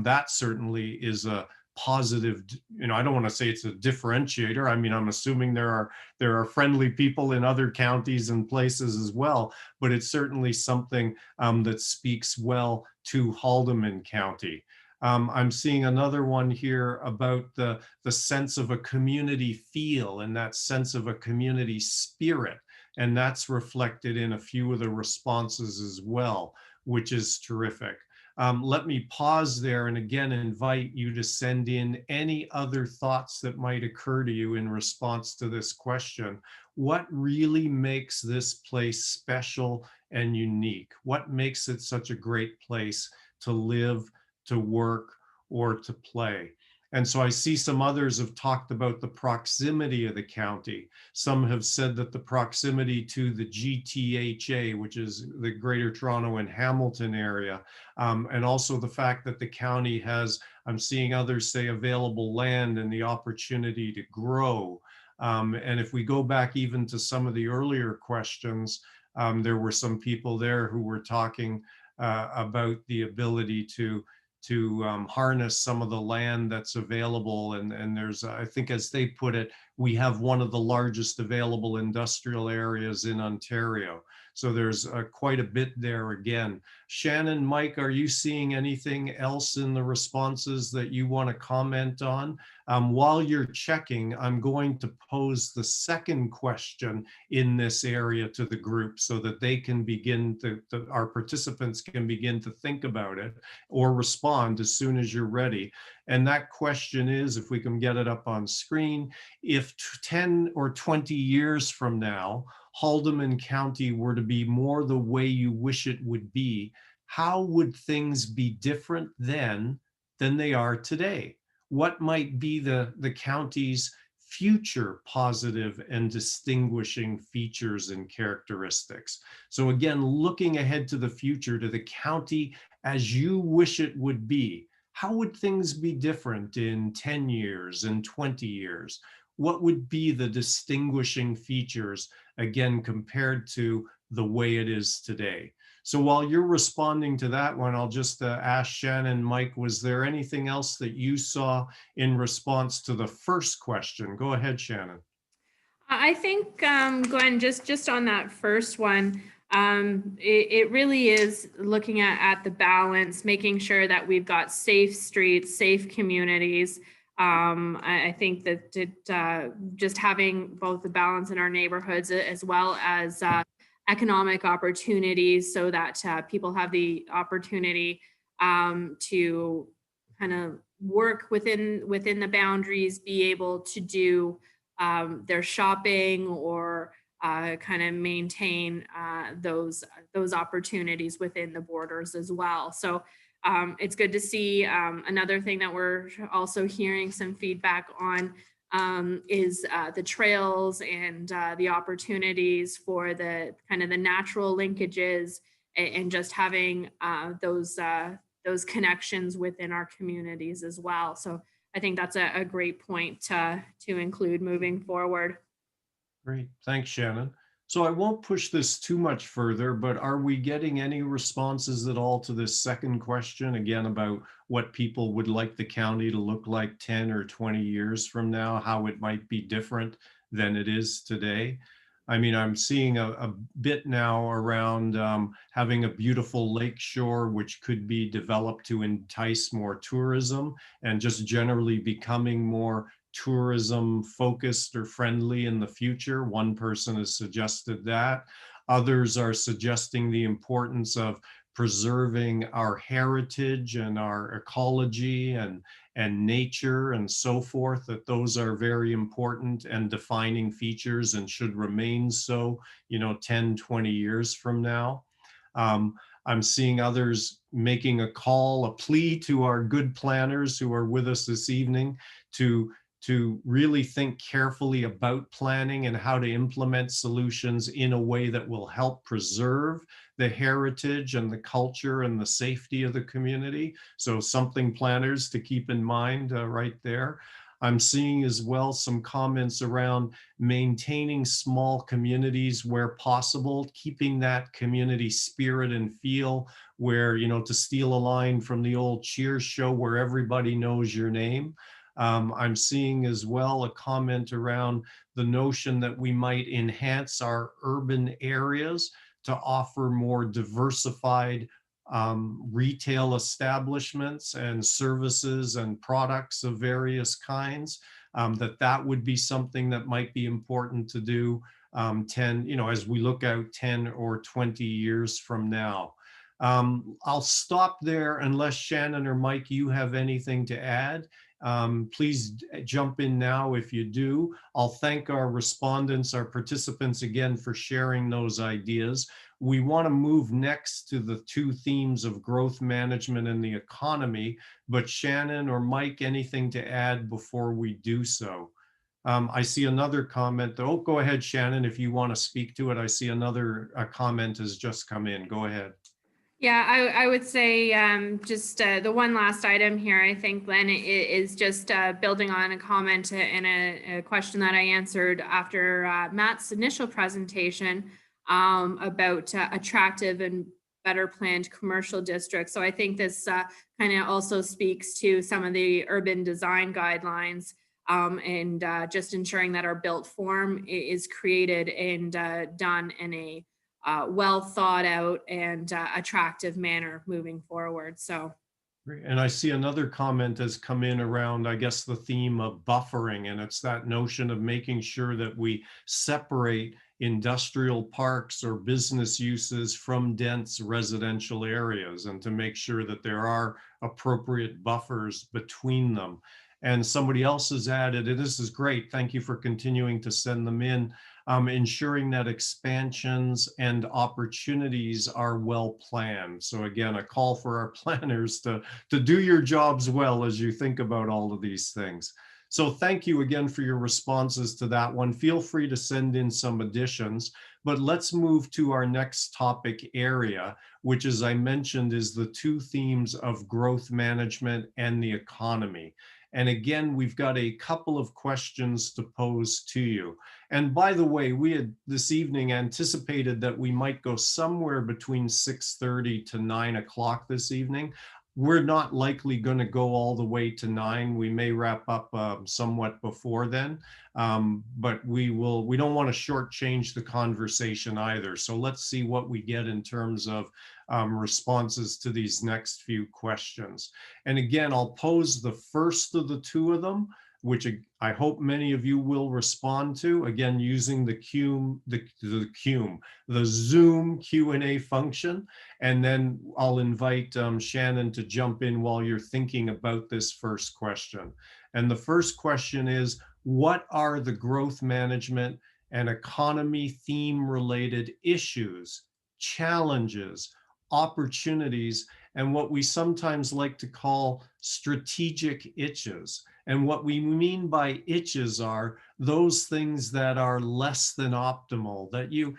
That certainly is a positive, you know, I don't want to say it's a differentiator. I mean, I'm assuming there are friendly people in other counties and places as well, but it's certainly something that speaks well to Haldiman County. I'm seeing another one here about the sense of a community feel and that sense of a community spirit. And that's reflected in a few of the responses as well, which is terrific. Let me pause there and again invite you to send in any other thoughts that might occur to you in response to this question. What really makes this place special and unique? What makes it such a great place to live, to work, or to play? And so I see some others have talked about the proximity of the county. Some have said that the proximity to the GTHA, which is the Greater Toronto and Hamilton area, and also the fact that the county has, I'm seeing others say, available land and the opportunity to grow. And if we go back even to some of the earlier questions, there were some people there who were talking about the ability to harness some of the land that's available. And there's, I think as they put it, we have one of the largest available industrial areas in Ontario. So there's quite a bit there again. Shannon, Mike, are you seeing anything else in the responses that you want to comment on? While you're checking, I'm going to pose the second question in this area to the group so that they can begin to, our participants can begin to think about it or respond as soon as you're ready. And that question is, if we can get it up on screen, if 10 or 20 years from now, Haldiman County were to be more the way you wish it would be, how would things be different then than they are today? What might be the county's future positive and distinguishing features and characteristics. So again, looking ahead to the future, to the county as you wish it would be. How would things be different in 10 years and 20 years? What would be the distinguishing features, again, compared to the way it is today? So while you're responding to that one, I'll just ask Shannon, Mike, was there anything else that you saw in response to the first question? Go ahead, Shannon. I think, Glenn, just on that first one, it really is looking at the balance, making sure that we've got safe streets, safe communities. I think that just having both the balance in our neighborhoods as well as economic opportunities, so that people have the opportunity to kind of work within the boundaries, be able to do their shopping, or kind of maintain those opportunities within the borders as well. So it's good to see. Another thing that we're also hearing some feedback on is the trails and the opportunities for the kind of the natural linkages, and just having those connections within our communities as well. So I think that's a great point to include moving forward. Great, thanks, Shannon. So I won't push this too much further, but are we getting any responses at all to this second question, again, about what people would like the county to look like 10 or 20 years from now, how it might be different than it is today? I mean, I'm seeing a bit now around having a beautiful lake shore, which could be developed to entice more tourism, and just generally becoming more tourism focused or friendly in the future. One person has suggested that. Others are suggesting the importance of preserving our heritage and our ecology and nature and so forth, that those are very important and defining features and should remain so, 10, 20 years from now. I'm seeing others making a call, a plea to our good planners who are with us this evening to really think carefully about planning and how to implement solutions in a way that will help preserve the heritage and the culture and the safety of the community. So something planners to keep in mind right there. I'm seeing as well some comments around maintaining small communities where possible, keeping that community spirit and feel where, to steal a line from the old Cheers show, where everybody knows your name. I'm seeing as well a comment around the notion that we might enhance our urban areas to offer more diversified retail establishments and services and products of various kinds, that would be something that might be important to do 10, as we look out 10 or 20 years from now. I'll stop there unless Shannon or Mike, you have anything to add. Please jump in now if you do. I'll thank our respondents, our participants again for sharing those ideas. We want to move next to the two themes of growth management and the economy, but Shannon or Mike, anything to add before we do so? I see another comment. Oh, go ahead, Shannon, if you want to speak to it. I see another comment has just come in. Go ahead. Yeah, I would say just the one last item here, I think, Glenn, is just building on a comment and a question that I answered after Matt's initial presentation about attractive and better planned commercial districts. So I think this kind of also speaks to some of the urban design guidelines, and just ensuring that our built form is created and done in a well thought out and attractive manner moving forward. So, and I see another comment has come in around, I guess, the theme of buffering, and it's that notion of making sure that we separate industrial parks or business uses from dense residential areas, and to make sure that there are appropriate buffers between them. And somebody else has added, and this is great, thank you for continuing to send them in, ensuring that expansions and opportunities are well planned. So again, a call for our planners to do your jobs well as you think about all of these things. So thank you again for your responses to that one. Feel free to send in some additions, but let's move to our next topic area, which, as I mentioned, is the two themes of growth management and the economy. And again, we've got a couple of questions to pose to you. And by the way, we had this evening anticipated that we might go somewhere between 6:30 to 9 o'clock this evening. We're not likely going to go all the way to 9. We may wrap up somewhat before then, but we don't want to shortchange the conversation either. So let's see what we get in terms of responses to these next few questions. And again, I'll pose the first of the two of them, which I hope many of you will respond to, again, using the Zoom Q&A function. And then I'll invite Shannon to jump in while you're thinking about this first question. And the first question is, what are the growth management and economy theme related issues, challenges, opportunities, and what we sometimes like to call strategic itches? And what we mean by itches are those things that are less than optimal, that you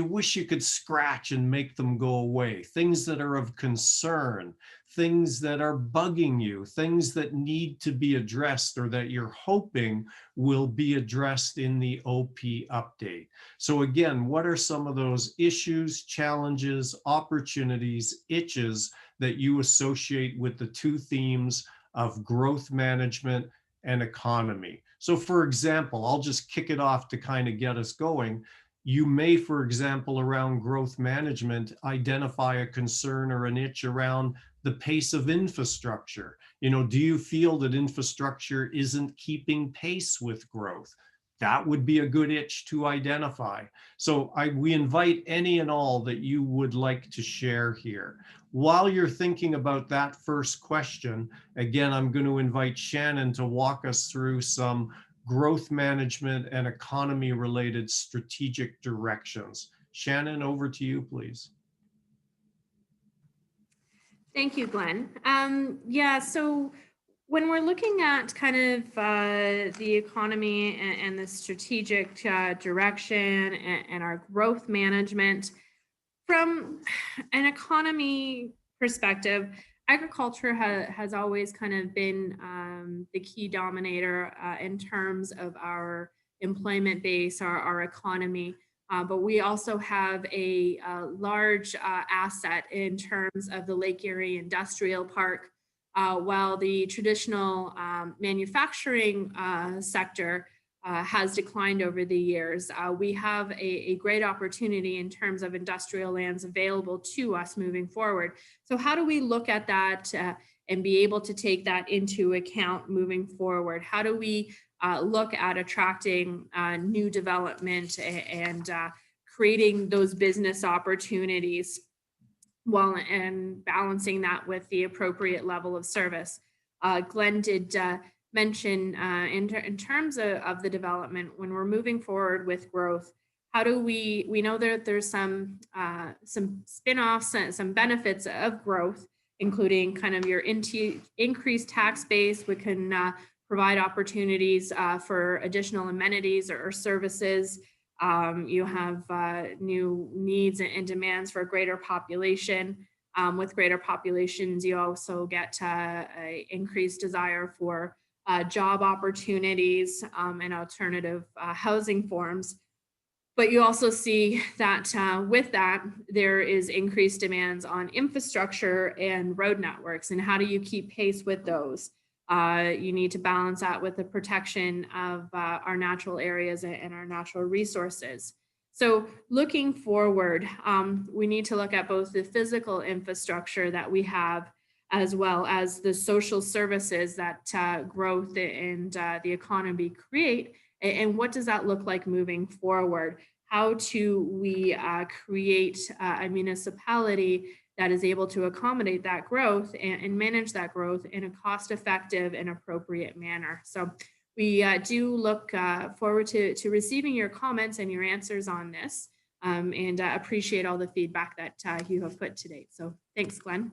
wish you could scratch and make them go away, things that are of concern, things that are bugging you, things that need to be addressed or that you're hoping will be addressed in the OP update. So again, what are some of those issues, challenges, opportunities, itches that you associate with the two themes of growth management and economy? So for example, I'll just kick it off to kind of get us going. You may, for example, around growth management, identify a concern or an itch around the pace of infrastructure. Do you feel that infrastructure isn't keeping pace with growth? That would be a good itch to identify. So we invite any and all that you would like to share here. While you're thinking about that first question, again, I'm going to invite Shannon to walk us through some growth management and economy related strategic directions. Shannon, over to you, please. Thank you, Glenn. Yeah, so when we're looking at kind of the economy and the strategic direction and our growth management, from an economy perspective, agriculture has always kind of been the key dominator in terms of our employment base, our economy. But we also have a large asset in terms of the Lake Erie Industrial Park. While the traditional manufacturing sector has declined over the years, we have a great opportunity in terms of industrial lands available to us moving forward. So how do we look at that and be able to take that into account moving forward? How do we look at attracting new development and creating those business opportunities while and balancing that with the appropriate level of service? Glenn did mention in terms of the development, when we're moving forward with growth, how do we know that there's some spin-offs, some benefits of growth, including kind of your increased tax base, we can provide opportunities for additional amenities or services. You have new needs and demands for a greater population. With greater populations, you also get an increased desire for job opportunities and alternative housing forms. But you also see that with that, there is increased demands on infrastructure and road networks. And how do you keep pace with those? You need to balance that with the protection of our natural areas and our natural resources. So looking forward, we need to look at both the physical infrastructure that we have, as well as the social services that growth and the economy create. And what does that look like moving forward? How do we create a municipality that is able to accommodate that growth and manage that growth in a cost-effective and appropriate manner? So we do look forward to receiving your comments and your answers on this, and appreciate all the feedback that you have put to date. So thanks, Glenn.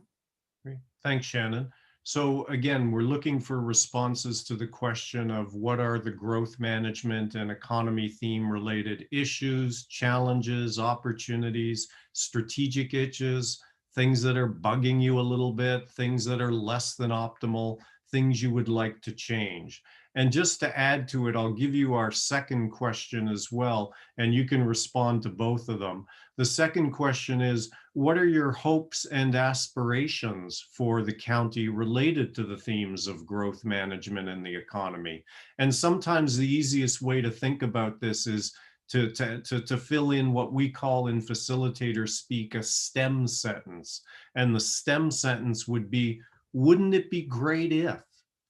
Great. Thanks, Shannon. So again, we're looking for responses to the question of what are the growth management and economy theme related issues, challenges, opportunities, strategic itches, things that are bugging you a little bit, things that are less than optimal, things you would like to change. And just to add to it, I'll give you our second question as well, and you can respond to both of them. The second question is, what are your hopes and aspirations for the county related to the themes of growth management and the economy? And sometimes the easiest way to think about this is to fill in what we call in facilitator speak a STEM sentence. And the STEM sentence would be, wouldn't it be great if?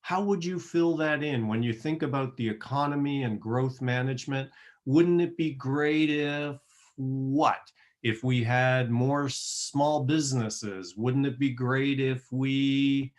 How would you fill that in when you think about the economy and growth management? Wouldn't it be great if what? If we had more small businesses? Wouldn't it be great if we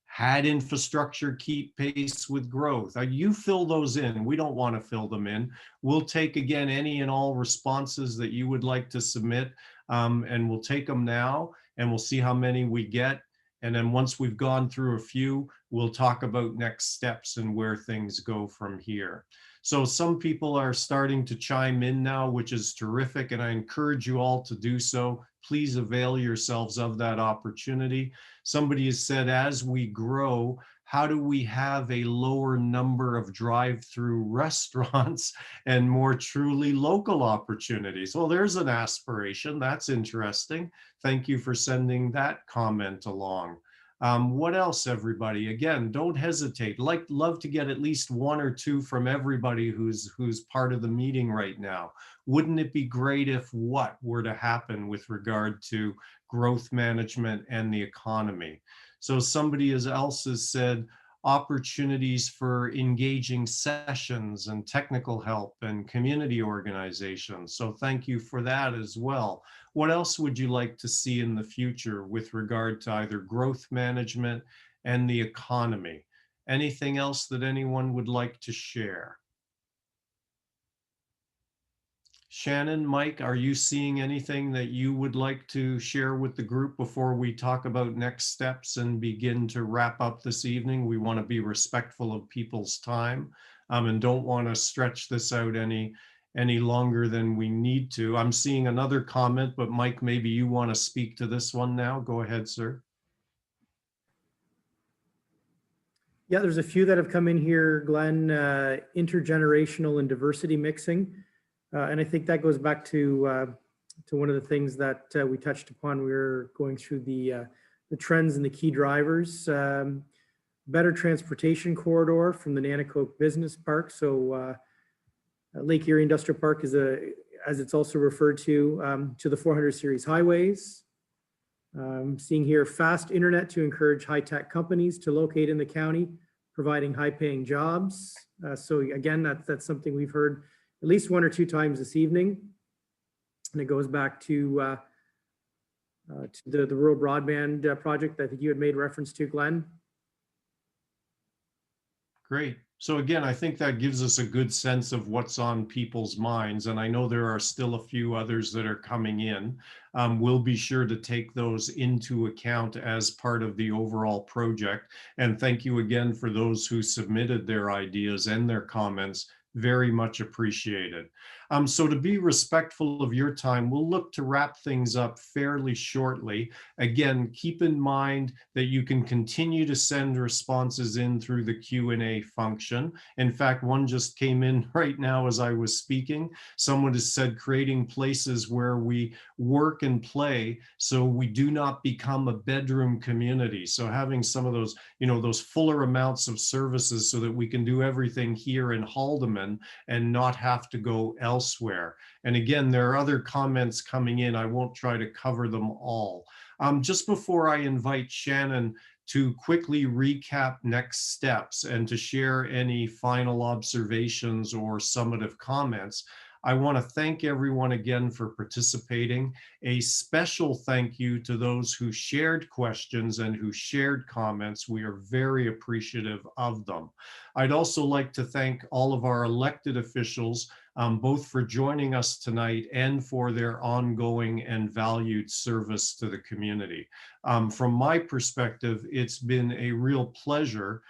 had infrastructure keep pace with growth? You fill those in. We don't want to fill them in. We'll take, again, any and all responses that you would like to submit, and we'll take them now, and we'll see how many we get. And then once we've gone through a few, we'll talk about next steps and where things go from here. So some people are starting to chime in now, which is terrific, and I encourage you all to do so. Please avail yourselves of that opportunity. Somebody has said, as we grow, how do we have a lower number of drive-through restaurants and more truly local opportunities? Well, there's an aspiration. That's interesting. Thank you for sending that comment along. What else, everybody? Again, don't hesitate. Love to get at least one or two from everybody who's part of the meeting right now. Wouldn't it be great if what were to happen with regard to growth management and the economy? So somebody else has said, opportunities for engaging sessions and technical help and community organizations. So thank you for that as well. What else would you like to see in the future with regard to either growth management and the economy? Anything else that anyone would like to share? Shannon, Mike, are you seeing anything that you would like to share with the group before we talk about next steps and begin to wrap up this evening? We want to be respectful of people's time, and don't want to stretch this out any longer than we need to. I'm seeing another comment, but Mike, maybe you want to speak to this one now. Go ahead, sir. Yeah, there's a few that have come in here, Glenn, intergenerational and diversity mixing. And I think that goes back to one of the things that we touched upon. We were going through the trends and the key drivers. Better transportation corridor from the Nanticoke Business Park. So Lake Erie Industrial Park is as it's also referred to the 400 series highways. Seeing here fast internet to encourage high-tech companies to locate in the county, providing high-paying jobs. So again, that's something we've heard at least one or two times this evening. And it goes back to the rural broadband project that I think you had made reference to, Glenn. Great. So again, I think that gives us a good sense of what's on people's minds. And I know there are still a few others that are coming in. We'll be sure to take those into account as part of the overall project. And thank you again for those who submitted their ideas and their comments. Very much appreciated. So to be respectful of your time, we'll look to wrap things up fairly shortly. Again, keep in mind that you can continue to send responses in through the Q&A function. In fact, one just came in right now as I was speaking. Someone has said creating places where we work and play so we do not become a bedroom community. So having some of those, those fuller amounts of services so that we can do everything here in Haldiman and not have to go elsewhere. And again, there are other comments coming in. I won't try to cover them all. Just before I invite Shannon to quickly recap next steps and to share any final observations or summative comments, I want to thank everyone again for participating. A special thank you to those who shared questions and who shared comments. We are very appreciative of them. I'd also like to thank all of our elected officials, both for joining us tonight and for their ongoing and valued service to the community. From my perspective, it's been a real pleasure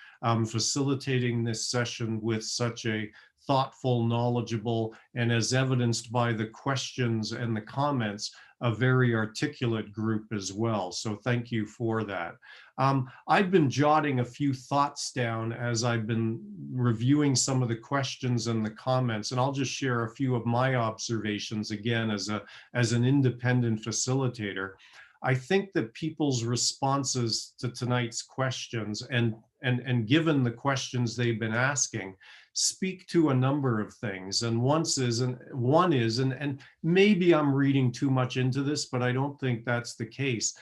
facilitating this session with such a thoughtful, knowledgeable, and as evidenced by the questions and the comments, a very articulate group as well. So thank you for that. I've been jotting a few thoughts down as I've been reviewing some of the questions and the comments, and I'll just share a few of my observations again as an independent facilitator. I think that people's responses to tonight's questions and given the questions they've been asking speak to a number of things. And one is, and maybe I'm reading too much into this, but I don't think that's the case.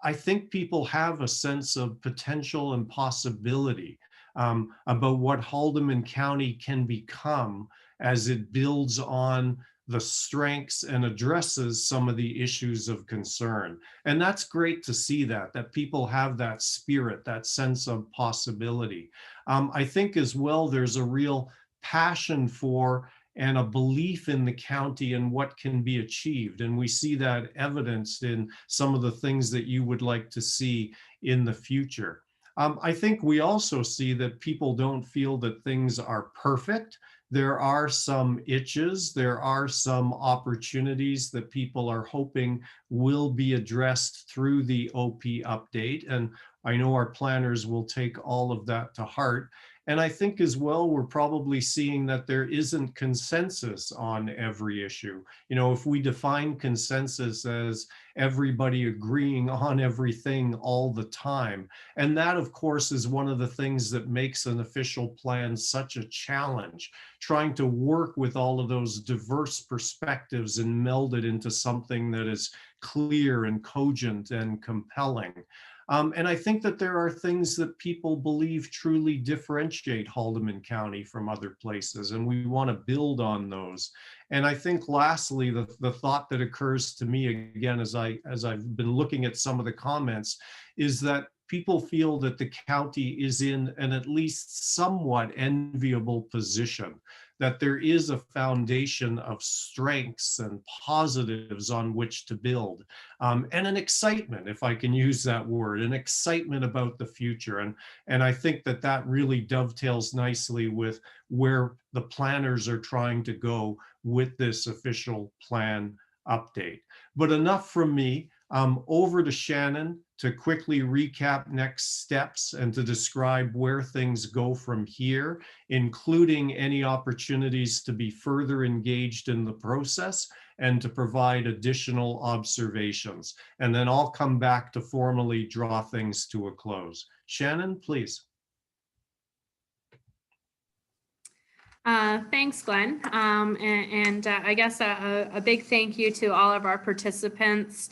I think people have a sense of potential and possibility about what Haldiman County can become as it builds on the strengths and addresses some of the issues of concern. And that's great to see that people have that spirit, that sense of possibility. I think as well, there's a real passion for and a belief in the county and what can be achieved. And we see that evidenced in some of the things that you would like to see in the future. I think we also see that people don't feel that things are perfect. There are some itches, there are some opportunities that people are hoping will be addressed through the OP update. And I know our planners will take all of that to heart. And I think as well, we're probably seeing that there isn't consensus on every issue. You know, if we define consensus as everybody agreeing on everything all the time, and that of course is one of the things that makes an official plan such a challenge, trying to work with all of those diverse perspectives and meld it into something that is clear and cogent and compelling. And I think that there are things that people believe truly differentiate Haldiman County from other places, and we want to build on those. And I think lastly, the thought that occurs to me again as I've been looking at some of the comments is that people feel that the county is in an at least somewhat enviable position, that there is a foundation of strengths and positives on which to build, and an excitement, if I can use that word, an excitement about the future. And I think that that really dovetails nicely with where the planners are trying to go with this official plan update. But enough from me. Over to Shannon to quickly recap next steps and to describe where things go from here, including any opportunities to be further engaged in the process and to provide additional observations. And then I'll come back to formally draw things to a close. Shannon, please. Thanks, Glenn. I guess a big thank you to all of our participants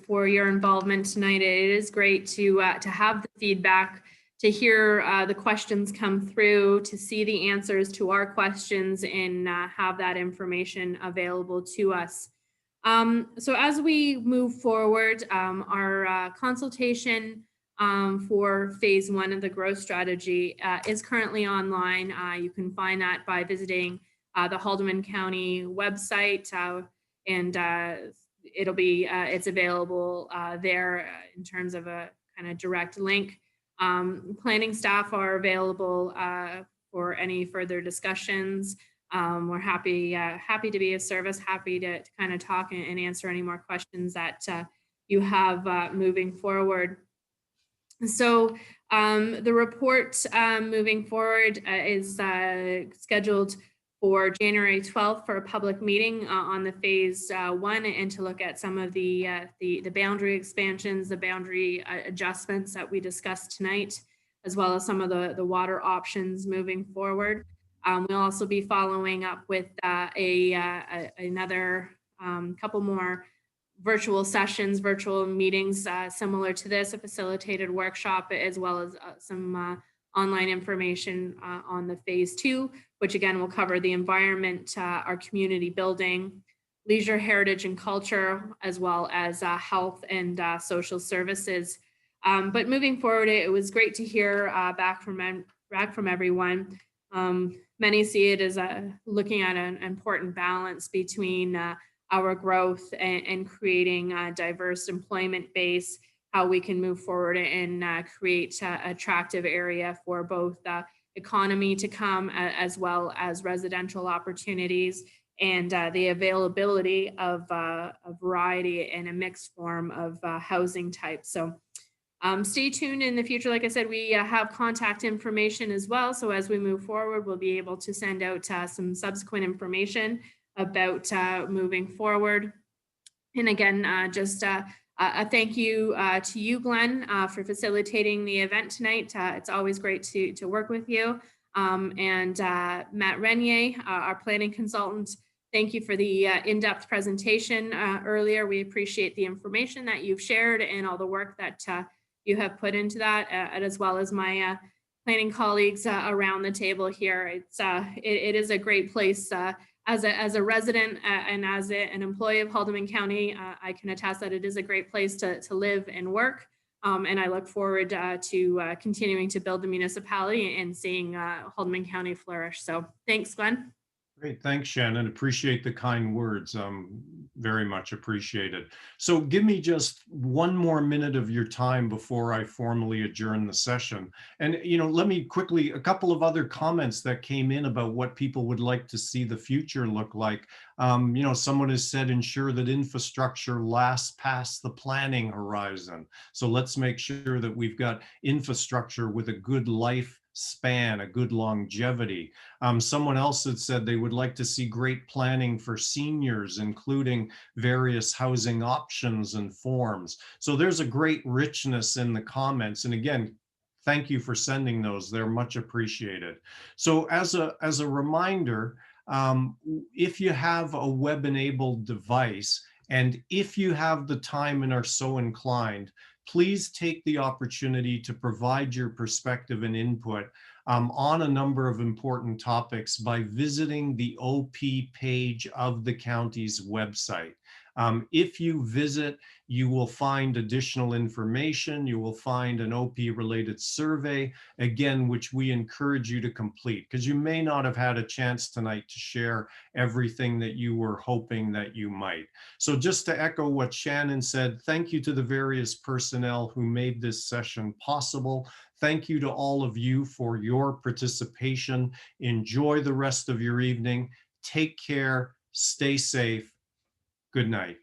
for your involvement tonight. It is great to have the feedback, to hear the questions come through, to see the answers to our questions, and have that information available to us. So as we move forward, our consultation for phase 1 of the growth strategy is currently online. You can find that by visiting the Haldiman County website, and it'll be it's available there in terms of a kind of direct link. Planning staff are available for any further discussions. We're happy to be of service, happy to kind of talk and answer any more questions that you have moving forward. So the report moving forward is scheduled for January 12th for a public meeting on the phase 1, and to look at some of the boundary expansions, the boundary adjustments that we discussed tonight, as well as some of the water options moving forward. We'll also be following up with another couple more virtual sessions, virtual meetings similar to this, a facilitated workshop, as well as some online information on the phase 2, which again will cover the environment, our community building, leisure, heritage, and culture, as well as health and social services. But moving forward, it was great to hear back from everyone. Many see it as looking at an important balance between our growth and creating a diverse employment base, how we can move forward and create attractive area for both economy to come, as well as residential opportunities, and the availability of a variety and a mixed form of housing types. So stay tuned in the future. Like I said, we have contact information as well. So as we move forward, we'll be able to send out some subsequent information about moving forward. And again, just a thank you to you, Glenn, for facilitating the event tonight. It's always great to work with you. And Matt Renier, our planning consultant, thank you for the in-depth presentation earlier. We appreciate the information that you've shared and all the work that you have put into that, as well as my planning colleagues around the table here. It is a great place as a resident and as an employee of Haldiman County. I can attest that it is a great place to live and work. And I look forward to continuing to build the municipality and seeing Haldiman County flourish. So thanks, Glenn. Great, thanks, Shannon. Appreciate the kind words. Very much appreciated. So give me just one more minute of your time before I formally adjourn the session. And, let me quickly, a couple of other comments that came in about what people would like to see the future look like. Someone has said, ensure that infrastructure lasts past the planning horizon. So let's make sure that we've got infrastructure with a good life span, a good longevity. Someone else had said they would like to see great planning for seniors, including various housing options and forms. So there's a great richness in the comments. And again, thank you for sending those. They're much appreciated. So as a reminder, if you have a web-enabled device, and if you have the time and are so inclined, please take the opportunity to provide your perspective and input on a number of important topics by visiting the OP page of the county's website. If you visit, you will find additional information. You will find an OP-related survey, again, which we encourage you to complete, because you may not have had a chance tonight to share everything that you were hoping that you might. So just to echo what Shannon said, thank you to the various personnel who made this session possible. Thank you to all of you for your participation. Enjoy the rest of your evening. Take care. Stay safe. Good night.